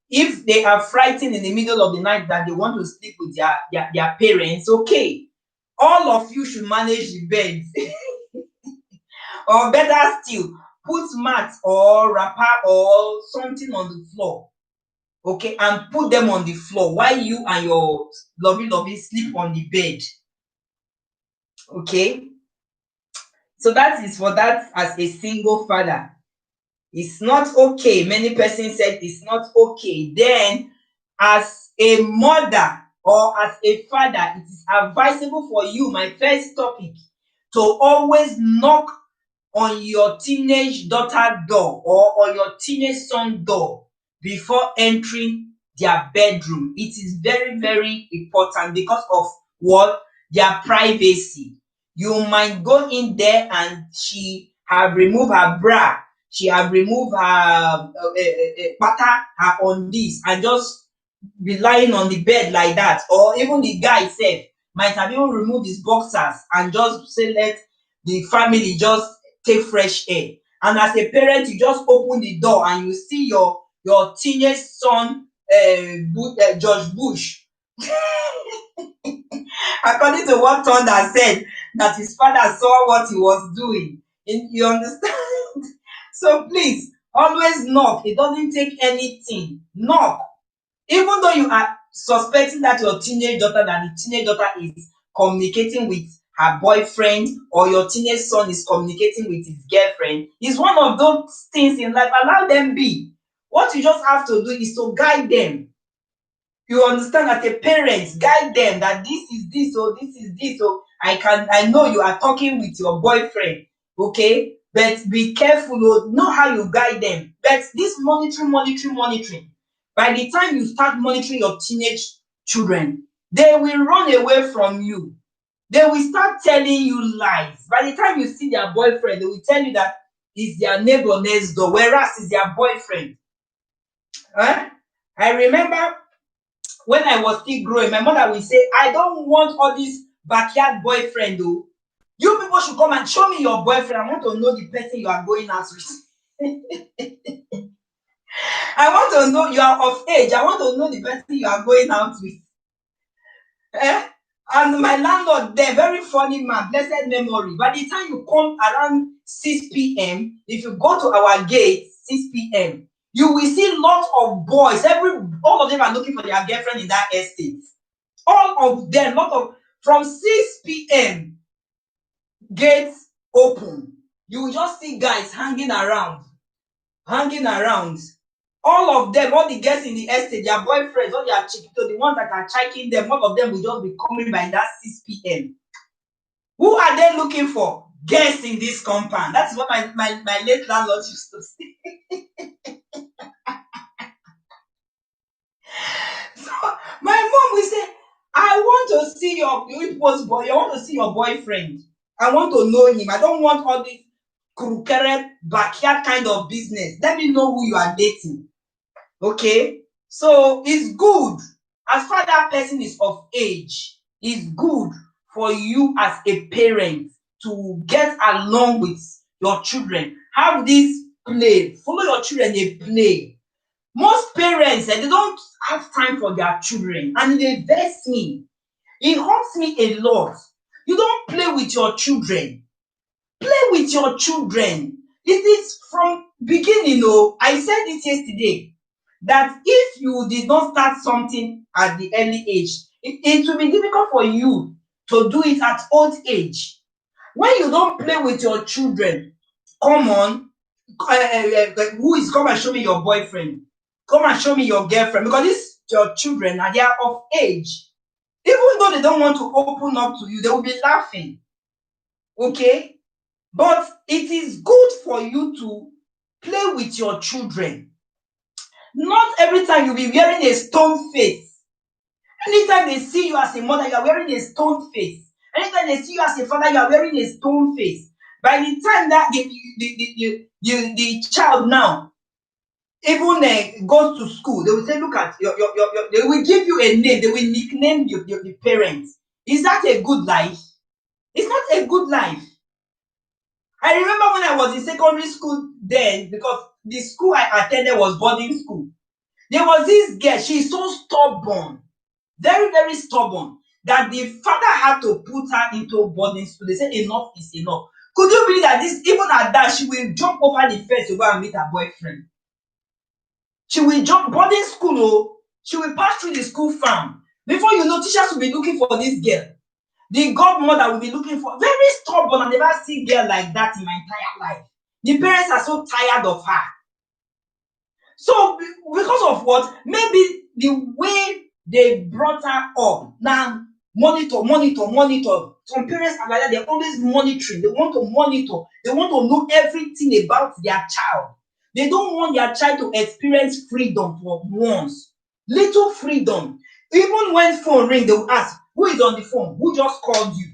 If they are frightened in the middle of the night that they want to sleep with their parents, okay. All of you should manage the beds. Or better still, put mat or wrapper or something on the floor. Okay, and put them on the floor while you and your lovey sleep on the bed. Okay, so that is for that as a single father. It's not okay. Many persons said it's not okay. Then, as a mother or as a father, it is advisable for you, my first topic, to always knock on your teenage daughter door or on your teenage son door before entering their bedroom. It is very, very important because of what? Their privacy. You might go in there and she have removed her bra, she have removed her pata, her undies, and just be lying on the bed like that. Or even the guy said might have even removed his boxers and just say let the family just take fresh air. And as a parent, you just open the door and you see your teenage son, George Bush. According to what Thunder said, that his father saw what he was doing. You understand? So please, always knock. It doesn't take anything. Knock. Even though you are suspecting that your teenage daughter, is communicating with her boyfriend, or your teenage son is communicating with his girlfriend, it's one of those things in life. Allow them be. What you just have to do is to guide them. You understand, that a parent, guide them that this is this, or this is this, or I know you are talking with your boyfriend, okay, but be careful, know how you guide them. But this monitoring, by the time you start monitoring your teenage children, they will run away from you. They will start telling you lies. By the time you see their boyfriend, they will tell you that it's their neighbor next door, whereas it's their boyfriend. I remember when I was still growing, my mother will say, I don't want all this backyard boyfriend though. You people should come and show me your boyfriend. I want to know the person you are going out with. I want to know you are of age. I want to know the person you are going out with. And my landlord, they're very funny man, blessed memory. By the time you come around 6 p.m., if you go to our gate 6 p.m., you will see lots of boys. All of them are looking for their girlfriend in that estate. All of them, from 6 p.m., gates open. You will just see guys hanging around. All of them, all the girls in the estate, their boyfriends, all their chiquito, the ones that are checking them, all of them will just be coming by that 6 p.m. Who are they looking for? Girls in this compound. That's what my late landlord used to say. So my mom will say, I want to see your boy. I want to see your boyfriend. I want to know him. I don't want all this crooked backyard kind of business. Let me know who you are dating. Okay, so it's good as far that person is of age. It's good for you as a parent to get along with your children. Have this play. Follow your children, they play. Most parents, they don't have time for their children, and it vex me. It hurts me a lot. You don't play with your children. Play with your children. It is from beginning. Oh, I said it yesterday that if you did not start something at the early age, it will be difficult for you to do it at old age. When you don't play with your children, come on, who is come and show me your boyfriend? Come and show me your girlfriend, because these your children and they are of age. Even though they don't want to open up to you, they will be laughing. Okay? But it is good for you to play with your children. Not every time you'll be wearing a stone face. Anytime they see you as a mother, you are wearing a stone face. Anytime they see you as a father, you are wearing a stone face. By the time that the child now even goes to school, they will say, look at your, they will give you a name, they will nickname the parents. Is that a good life? It's not a good life. I remember when I was in secondary school then, because the school I attended was boarding school. There was this girl, she's so stubborn, very, very stubborn, that the father had to put her into boarding school. They said enough is enough. Could you believe that this, even at that, she will jump over the fence to go and meet her boyfriend? She will jump boarding school, oh, she will pass through the school farm. Before you know, teachers will be looking for this girl. The godmother will be looking for, very stubborn. I've never seen girl like that in my entire life. The parents are so tired of her. So because of what? Maybe the way they brought her up. Now monitor. Some parents are like that, they're always monitoring. They want to monitor, they want to know everything about their child. They don't want their child to experience freedom for once. Little freedom. Even when phone ring, they will ask, who is on the phone? Who just called you?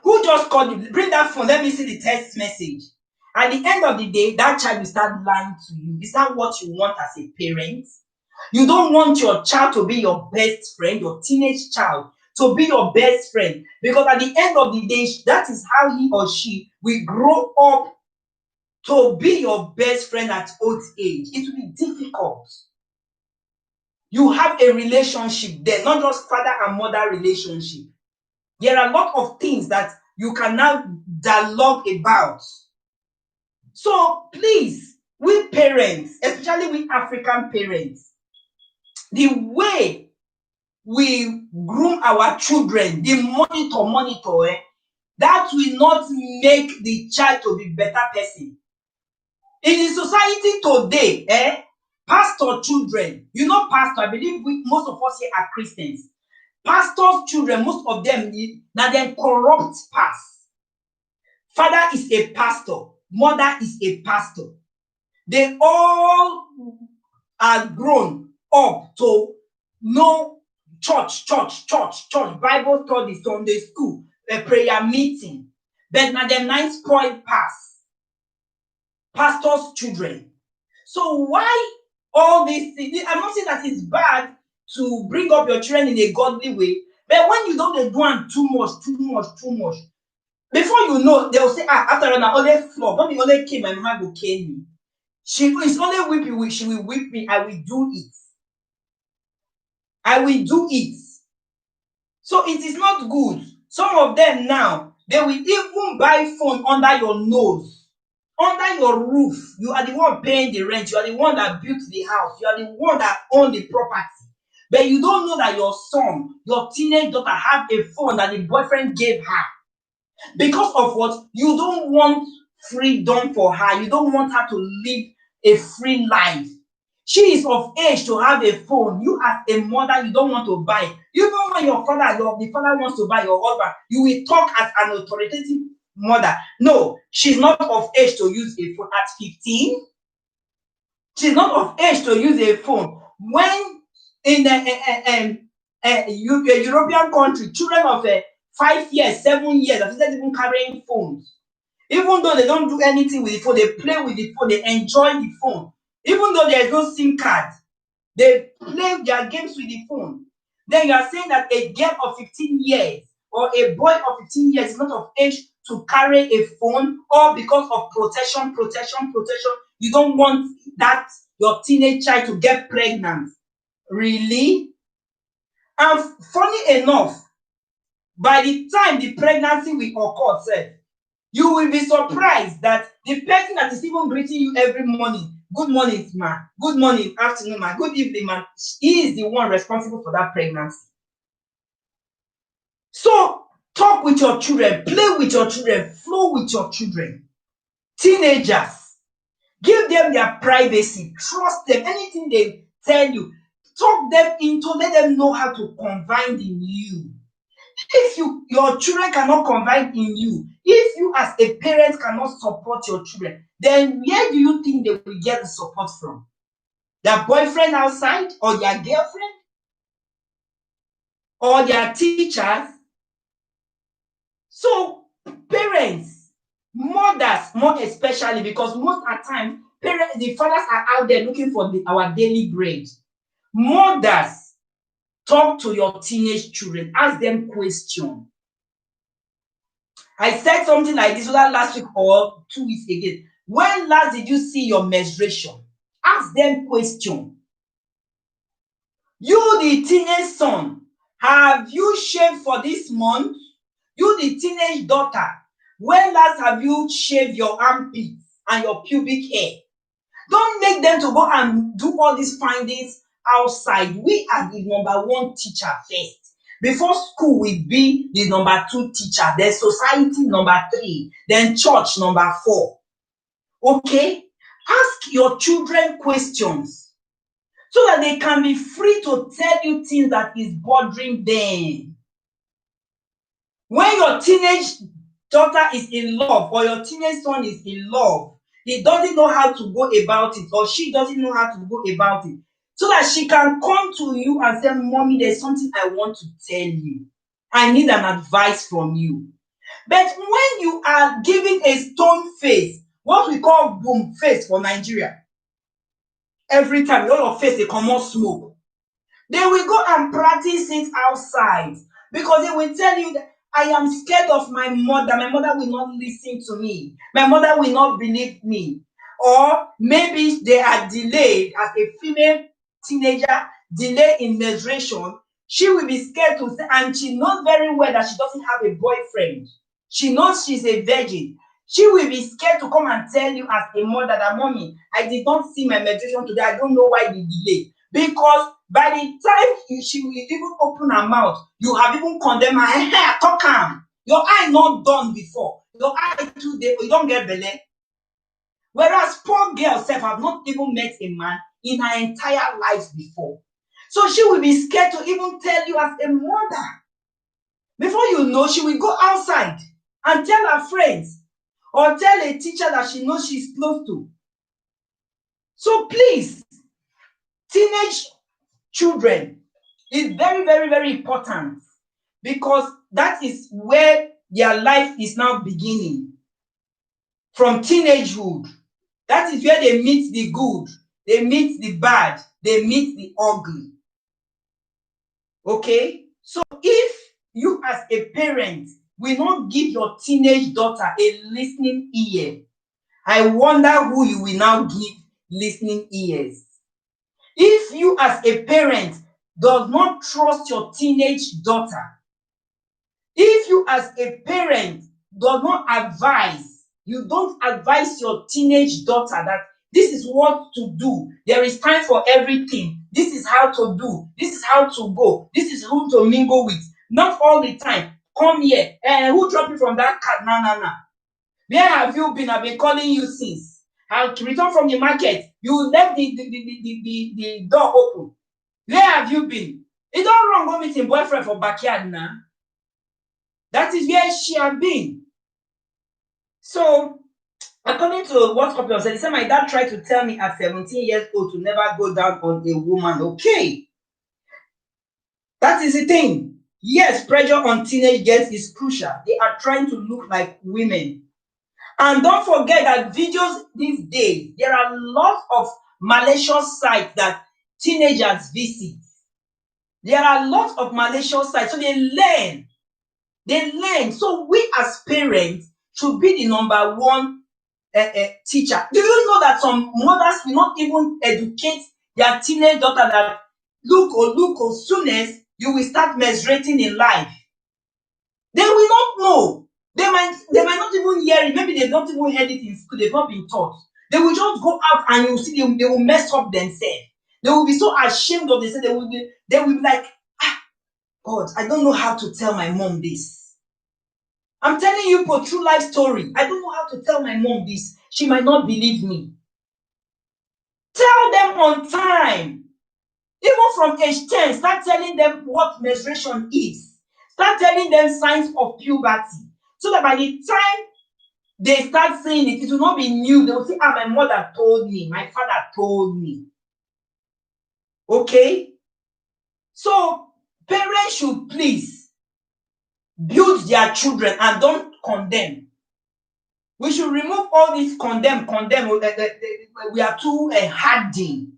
Who just called you? Bring that phone, let me see the text message. At the end of the day, that child will start lying to you. Is that what you want as a parent? You don't want your child to be your best friend, your teenage child to be your best friend, because at the end of the day, that is how he or she will grow up to be your best friend at old age. It will be difficult. You have a relationship there, not just father and mother relationship. There are a lot of things that you can now dialogue about. So please, we parents, especially we African parents, the way we groom our children, the monitor, that will not make the child to be better person. In the society today, pastor children, pastor, I believe most of us here are Christians. Pastors' children, most of them, now they're corrupt past. Father is a pastor, mother is a pastor. They all are grown up to know church, Bible study, Sunday school, a prayer meeting. But now they're not spoiled past. Pastors' children. So why all these things? I'm not saying that it's bad to bring up your children in a godly way, but when you don't do it too much, before you know, they'll say, after I only flop, when the only came, my mama will kill me. She is only whipping, she will whip me, I will do it. So it is not good. Some of them now, they will even buy phone under your nose, under your roof. You are the one paying the rent. You are the one that built the house. You are the one that owned the property. But you don't know that your son, your teenage daughter, have a phone that the boyfriend gave her. Because of what? You don't want freedom for her. You don't want her to live a free life. She is of age to have a phone. You as a mother, you don't want to buy. Even when the father wants to buy your husband, you will talk as an authoritative mother. No, she's not of age to use a phone at 15. She's not of age to use a phone. When in a European country, children of 5 years, 7 years, are even carrying phones. Even though they don't do anything with the phone, they play with the phone, they enjoy the phone. Even though there is no SIM card, they play their games with the phone. Then you are saying that a girl of 15 years or a boy of 15 years is not of age to carry a phone, or because of protection, you don't want that your teenage child to get pregnant. Really? And funny enough, by the time the pregnancy will occur, sir, you will be surprised that the person that is even greeting you every morning, good morning, ma, good morning, afternoon, ma, good evening, ma, he is the one responsible for that pregnancy. So talk with your children, play with your children, flow with your children. Teenagers, give them their privacy, trust them. Anything they tell you, talk them into, let them know how to confide in you. If your children cannot confide in you, if you as a parent cannot support your children, then where do you think they will get the support from? Their boyfriend outside, or their girlfriend, or their teachers? So parents, mothers more especially, because most of the time parents, the fathers are out there looking for our daily bread. Mothers, talk to your teenage children, ask them questions. I said something like this last week or 2 weeks again. When last did you see your menstruation? Ask them question. You, the teenage son, have you shaved for this month? You, the teenage daughter, when last have you shaved your armpits and your pubic hair? Don't make them to go and do all these findings outside. We are the number one teacher first. Before school will be the number 2 teacher, then society number 3, then church number 4. Okay? Ask your children questions so that they can be free to tell you things that is bothering them. When your teenage daughter is in love, or your teenage son is in love, he doesn't know how to go about it, or she doesn't know how to go about it, so that she can come to you and say, Mommy, there's something I want to tell you. I need an advice from you. But when you are giving a stone face, what we call boom face for Nigeria, every time your face they come out smoke, they will go and practice it outside, because they will tell you that I am scared of my mother. My mother will not listen to me. My mother will not believe me. Or maybe they are delayed as a female teenager, delay in menstruation. She will be scared to say, and she knows very well that she doesn't have a boyfriend. She knows she's a virgin. She will be scared to come and tell you as a mother that, Mommy, I did not see my menstruation today. I don't know why the delay. Because by the time she will even open her mouth, you have even condemned her. Hey, talk calm. Your eye not done before. Your eye today, you don't get belly. Whereas poor girl herself have not even met a man in her entire life before. So she will be scared to even tell you as a mother. Before you know, she will go outside and tell her friends, or tell a teacher that she knows she's close to. So please, teenage children is very, very, very important, because that is where their life is now beginning. From teenagehood, that is where they meet the good, they meet the bad, they meet the ugly. Okay? So if you as a parent will not give your teenage daughter a listening ear, I wonder who you will now give listening ears. If you as a parent does not trust your teenage daughter, if you as a parent does not advise, you don't advise your teenage daughter that this is what to do, there is time for everything, this is how to do, this is how to go, this is who to mingle with, not all the time, come here, who dropped you from that car, nah. Where have you been? I've been calling you since. I'll return from the market. You left the door open. Where have you been? It's not wrong go meeting boyfriend for backyard now. That is where she has been. So, according to what Opion said, he said my dad tried to tell me at 17 years old to never go down on a woman. Okay. That is the thing. Yes, pressure on teenage girls is crucial. They are trying to look like women. And don't forget that videos these days, there are lots of malicious sites that teenagers visit. There are lots of malicious sites, so they learn. They learn. So we as parents should be the number one teacher. Do you know that some mothers will not even educate their teenage daughter that look, as soon as you will start menstruating in life? They will not know. They might not even hear it. Maybe they've not even heard it in school. They've not been taught. They will just go out and you see they will mess up themselves. They will be so ashamed of themselves. They will be like, God, I don't know how to tell my mom this. I'm telling you for true life story. I don't know how to tell my mom this. She might not believe me. Tell them on time. Even from age 10, start telling them what menstruation is. Start telling them signs of puberty. So that by the time they start saying it, it will not be new. They will say, my mother told me, my father told me. Okay? So parents should please build their children and don't condemn. We should remove all this condemn. We are too hardened.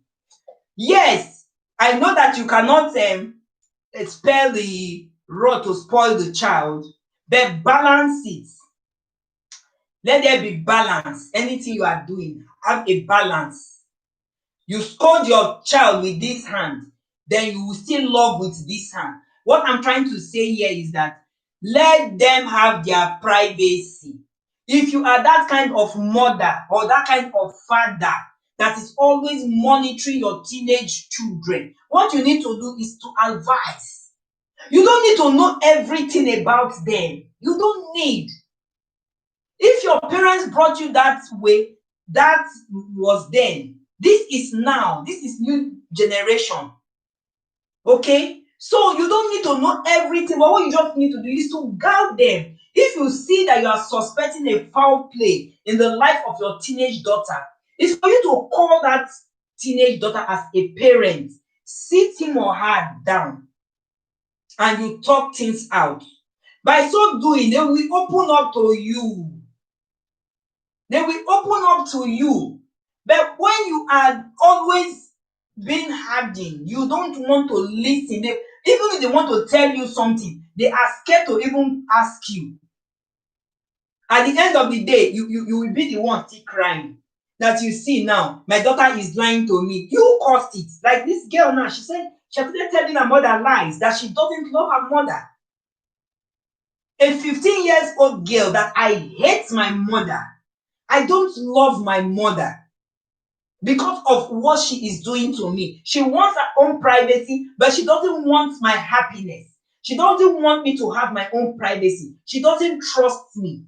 Yes, I know that you cannot spare the rod to spoil the child, but balance it. Let there be balance. Anything you are doing, have a balance. You scold your child with this hand, then you will still love with this hand. What I'm trying to say here is that let them have their privacy. If you are that kind of mother or that kind of father that is always monitoring your teenage children, what you need to do is to advise. You don't need to know everything about them. You don't need. If your parents brought you that way, that was then. This is now. This is new generation. Okay? So you don't need to know everything, but what you just need to do is to guard them. If you see that you are suspecting a foul play in the life of your teenage daughter, it's for you to call that teenage daughter as a parent, sit him or her down, and you talk things out. By so doing, they will open up to you. They will open up to you. But when you are always being hardened, you don't want to listen. Even if they want to tell you something, they are scared to even ask you. At the end of the day, you will be the one still crying. That you see now, my daughter is lying to me. You caused it. Like this girl now, she said she started telling her mother lies, that she doesn't love her mother. A 15 years old girl that I hate my mother. I don't love my mother because of what she is doing to me. She wants her own privacy, but she doesn't want my happiness. She doesn't want me to have my own privacy. She doesn't trust me.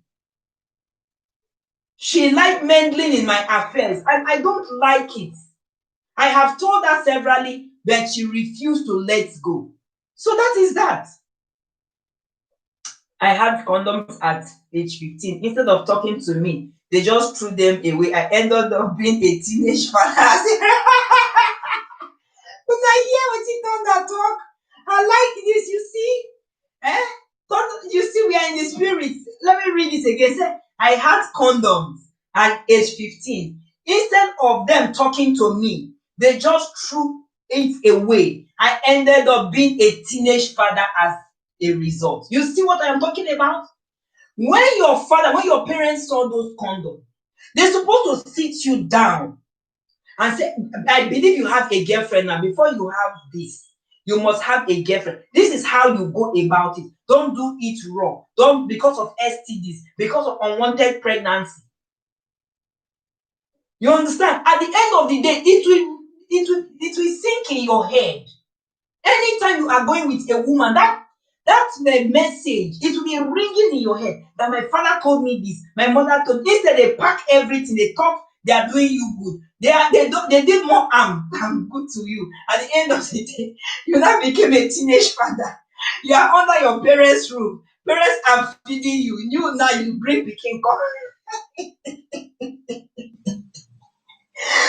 She likes meddling in my affairs, and I don't like it. I have told her severally, but she refused to let go. So that is that. I had condoms at age 15. Instead of talking to me, they just threw them away. I ended up being a teenage father. But I hear what you done that talk. I like this, you see? You see, we are in the spirit. Let me read it again. Say, I had condoms at age 15. Instead of them talking to me, they just threw it away. I ended up being a teenage father as a result. You see what I am talking about? When your parents saw those condoms, they're supposed to sit you down and say, I believe you have a girlfriend now. Before you have this, you must have a girlfriend. This is how you go about it. Don't do it wrong. Don't because of STDs, because of unwanted pregnancy. You understand? At the end of the day, it will sink in your head. Anytime you are going with a woman, that's the message. It will be ringing in your head that my father told me this, my mother told me. Instead, they pack everything. They talk. They are doing you good. They did more harm than good to you. At the end of the day, you now became a teenage father. You are under your parents' roof. Parents are feeding you. You now you bring pikin come.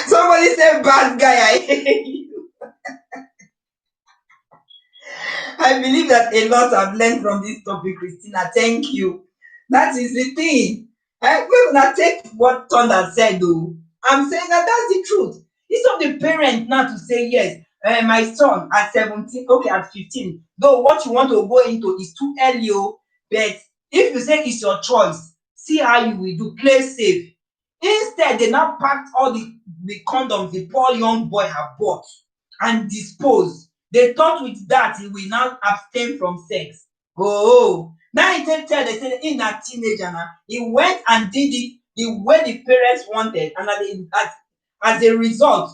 Somebody said bad guy. I hate you. I believe that a lot have learned from this topic, Christina. Thank you. That is the thing. We will take what Thunder said, though. I'm saying that that's the truth. Instead of the parent now to say, yes, my son at 17, okay, at 15, though what you want to go into is too early, oh, But if you say it's your choice, see how you will do. Play safe. Instead, they now packed all the condoms the poor young boy had bought and disposed. They thought with that he will now abstain from sex. Oh, now he tell they say he's a teenager now. He went and did it the way the parents wanted, and as a result,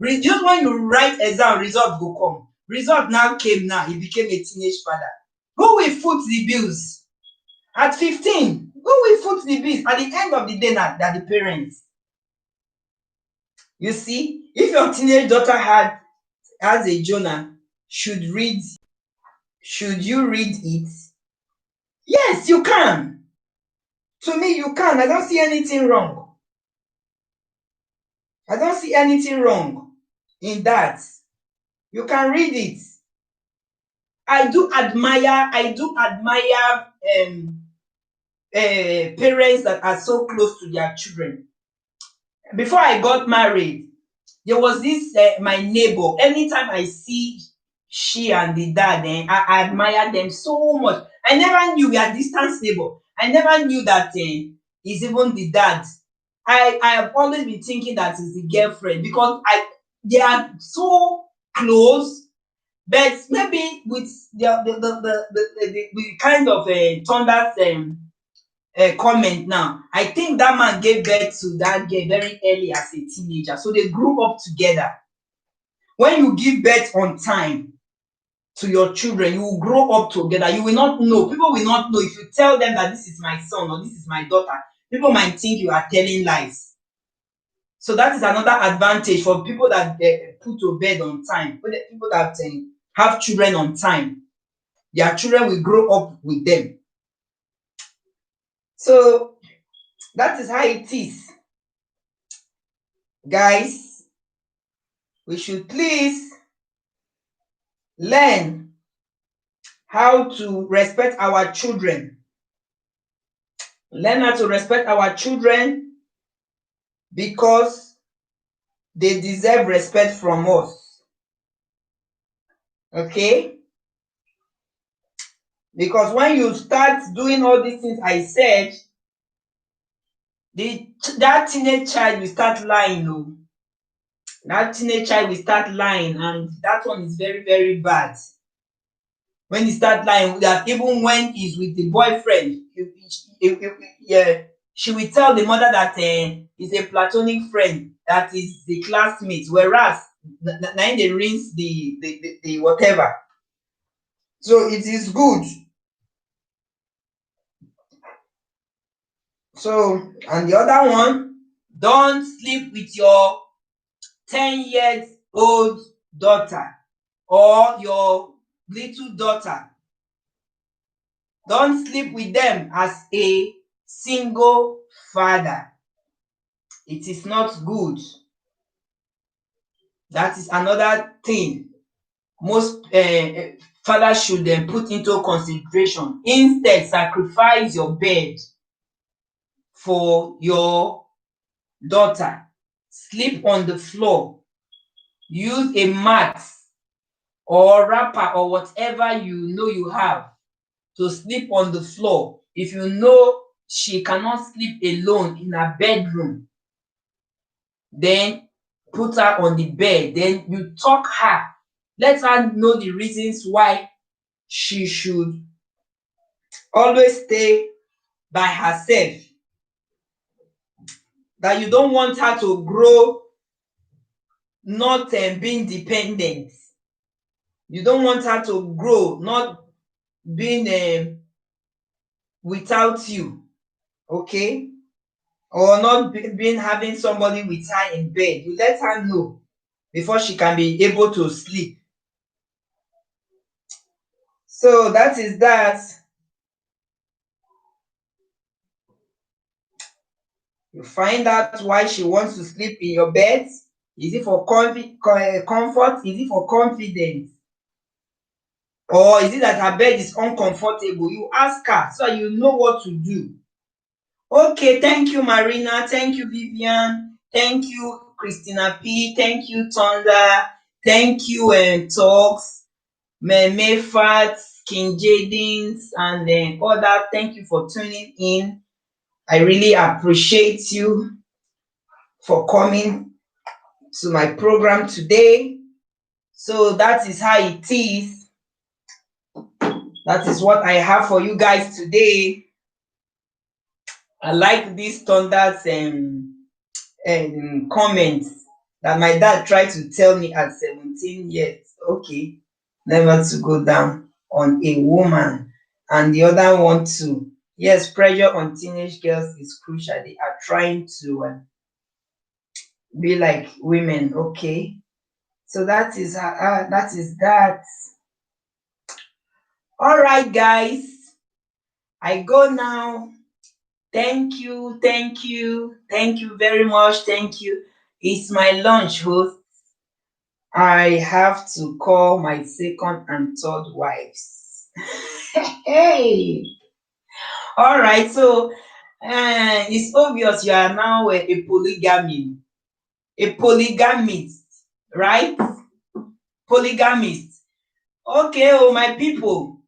just when you write exam, result go come. Result now came now. He became a teenage father. Who will foot the bills? At 15, who will foot the bills? At the end of the day, now that the parents. You see, if your teenage daughter has a Jonah, should you read it? Yes, you can. To me, you can. I don't see anything wrong. I don't see anything wrong in that. You can read it. I do admire parents that are so close to their children. Before I got married, there was this my neighbor. Anytime I see she and the dad, I admire them so much. I never knew we are distant neighbor. I never knew that is even the dad. I have always been thinking that is the girlfriend because they are so close. But maybe with the kind of Thunder's comment now, I think that man gave birth to that girl very early as a teenager. So they grew up together. When you give birth on time to your children, you will grow up together. You will not know. People will not know. If you tell them that this is my son or this is my daughter, people might think you are telling lies. So that is another advantage for people that put to bed on time. People that have children on time. Their children will grow up with them. So that is how it is. Guys, we should please learn how to respect our children. Learn how to respect our children because they deserve respect from us. Okay? Because when you start doing all these things I said, that teenage child will start lying. No. That teenage child will start lying, and that one is very, very bad. When he start lying, that even when he's with the boyfriend, she will tell the mother that he's a platonic friend, that is the classmate, whereas now they rinse the whatever. So it is good. So, and the other one, don't sleep with your 10 years old daughter or your little daughter. Don't sleep with them as a single father. It is not good. That is another thing most fathers should put into consideration. Instead, sacrifice your bed for your daughter. Sleep on the floor. Use a mat or wrapper or whatever you know you have to sleep on the floor. If you know she cannot sleep alone in her bedroom, then put her on the bed. Then you talk her. Let her know the reasons why she should always stay by herself. That you don't want her to grow not being dependent. You don't want her to grow not being without you, okay? Or not being having somebody with her in bed. You let her know before she can be able to sleep. So that is that. You find out why she wants to sleep in your bed. Is it for comfort? Is it for confidence? Or is it that her bed is uncomfortable? You ask her so you know what to do. Okay, thank you, Marina. Thank you, Vivian. Thank you, Christina P. Thank you, Thunder. Thank you, Talks, Meme Fats. King Jadins, and then other. Thank you for tuning in. I really appreciate you for coming to my program today. So that is how it is. That is what I have for you guys today. I like these thunders and comments that my dad tried to tell me at 17 years. Okay, never to go down on a woman. And the other one too. Yes, pressure on teenage girls is crucial. They are trying to be like women. Okay, so that is that. All right, guys, I go now. Thank you, thank you, thank you very much. Thank you. It's my lunch, host. I have to call my second and third wives. Hey, all right. So it's obvious you are now a polygamist, right? Polygamist. Okay, oh my people.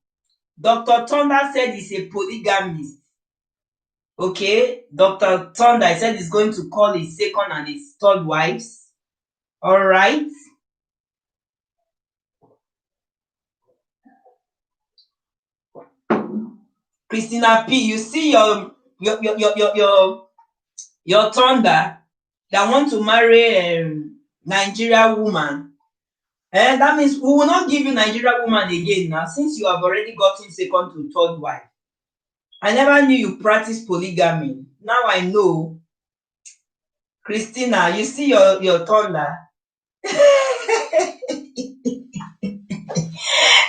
Dr. Thunder said he's a polygamist. Okay, Dr. Thunder said he's going to call his second and his third wives. All right. Christina P, you see your Thunder that want to marry Nigeria woman. That means we will not give you Nigeria woman again now, since you have already gotten second to third wife. I never knew you practice polygamy. Now I know. Christina, you see your Thunder.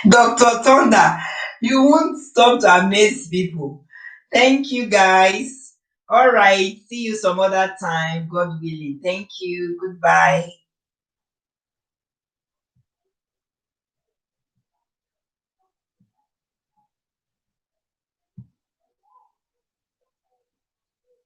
Dr. Thunder, you won't stop to amaze people. Thank you, guys. All right. See you some other time, God willing. Thank you. Goodbye.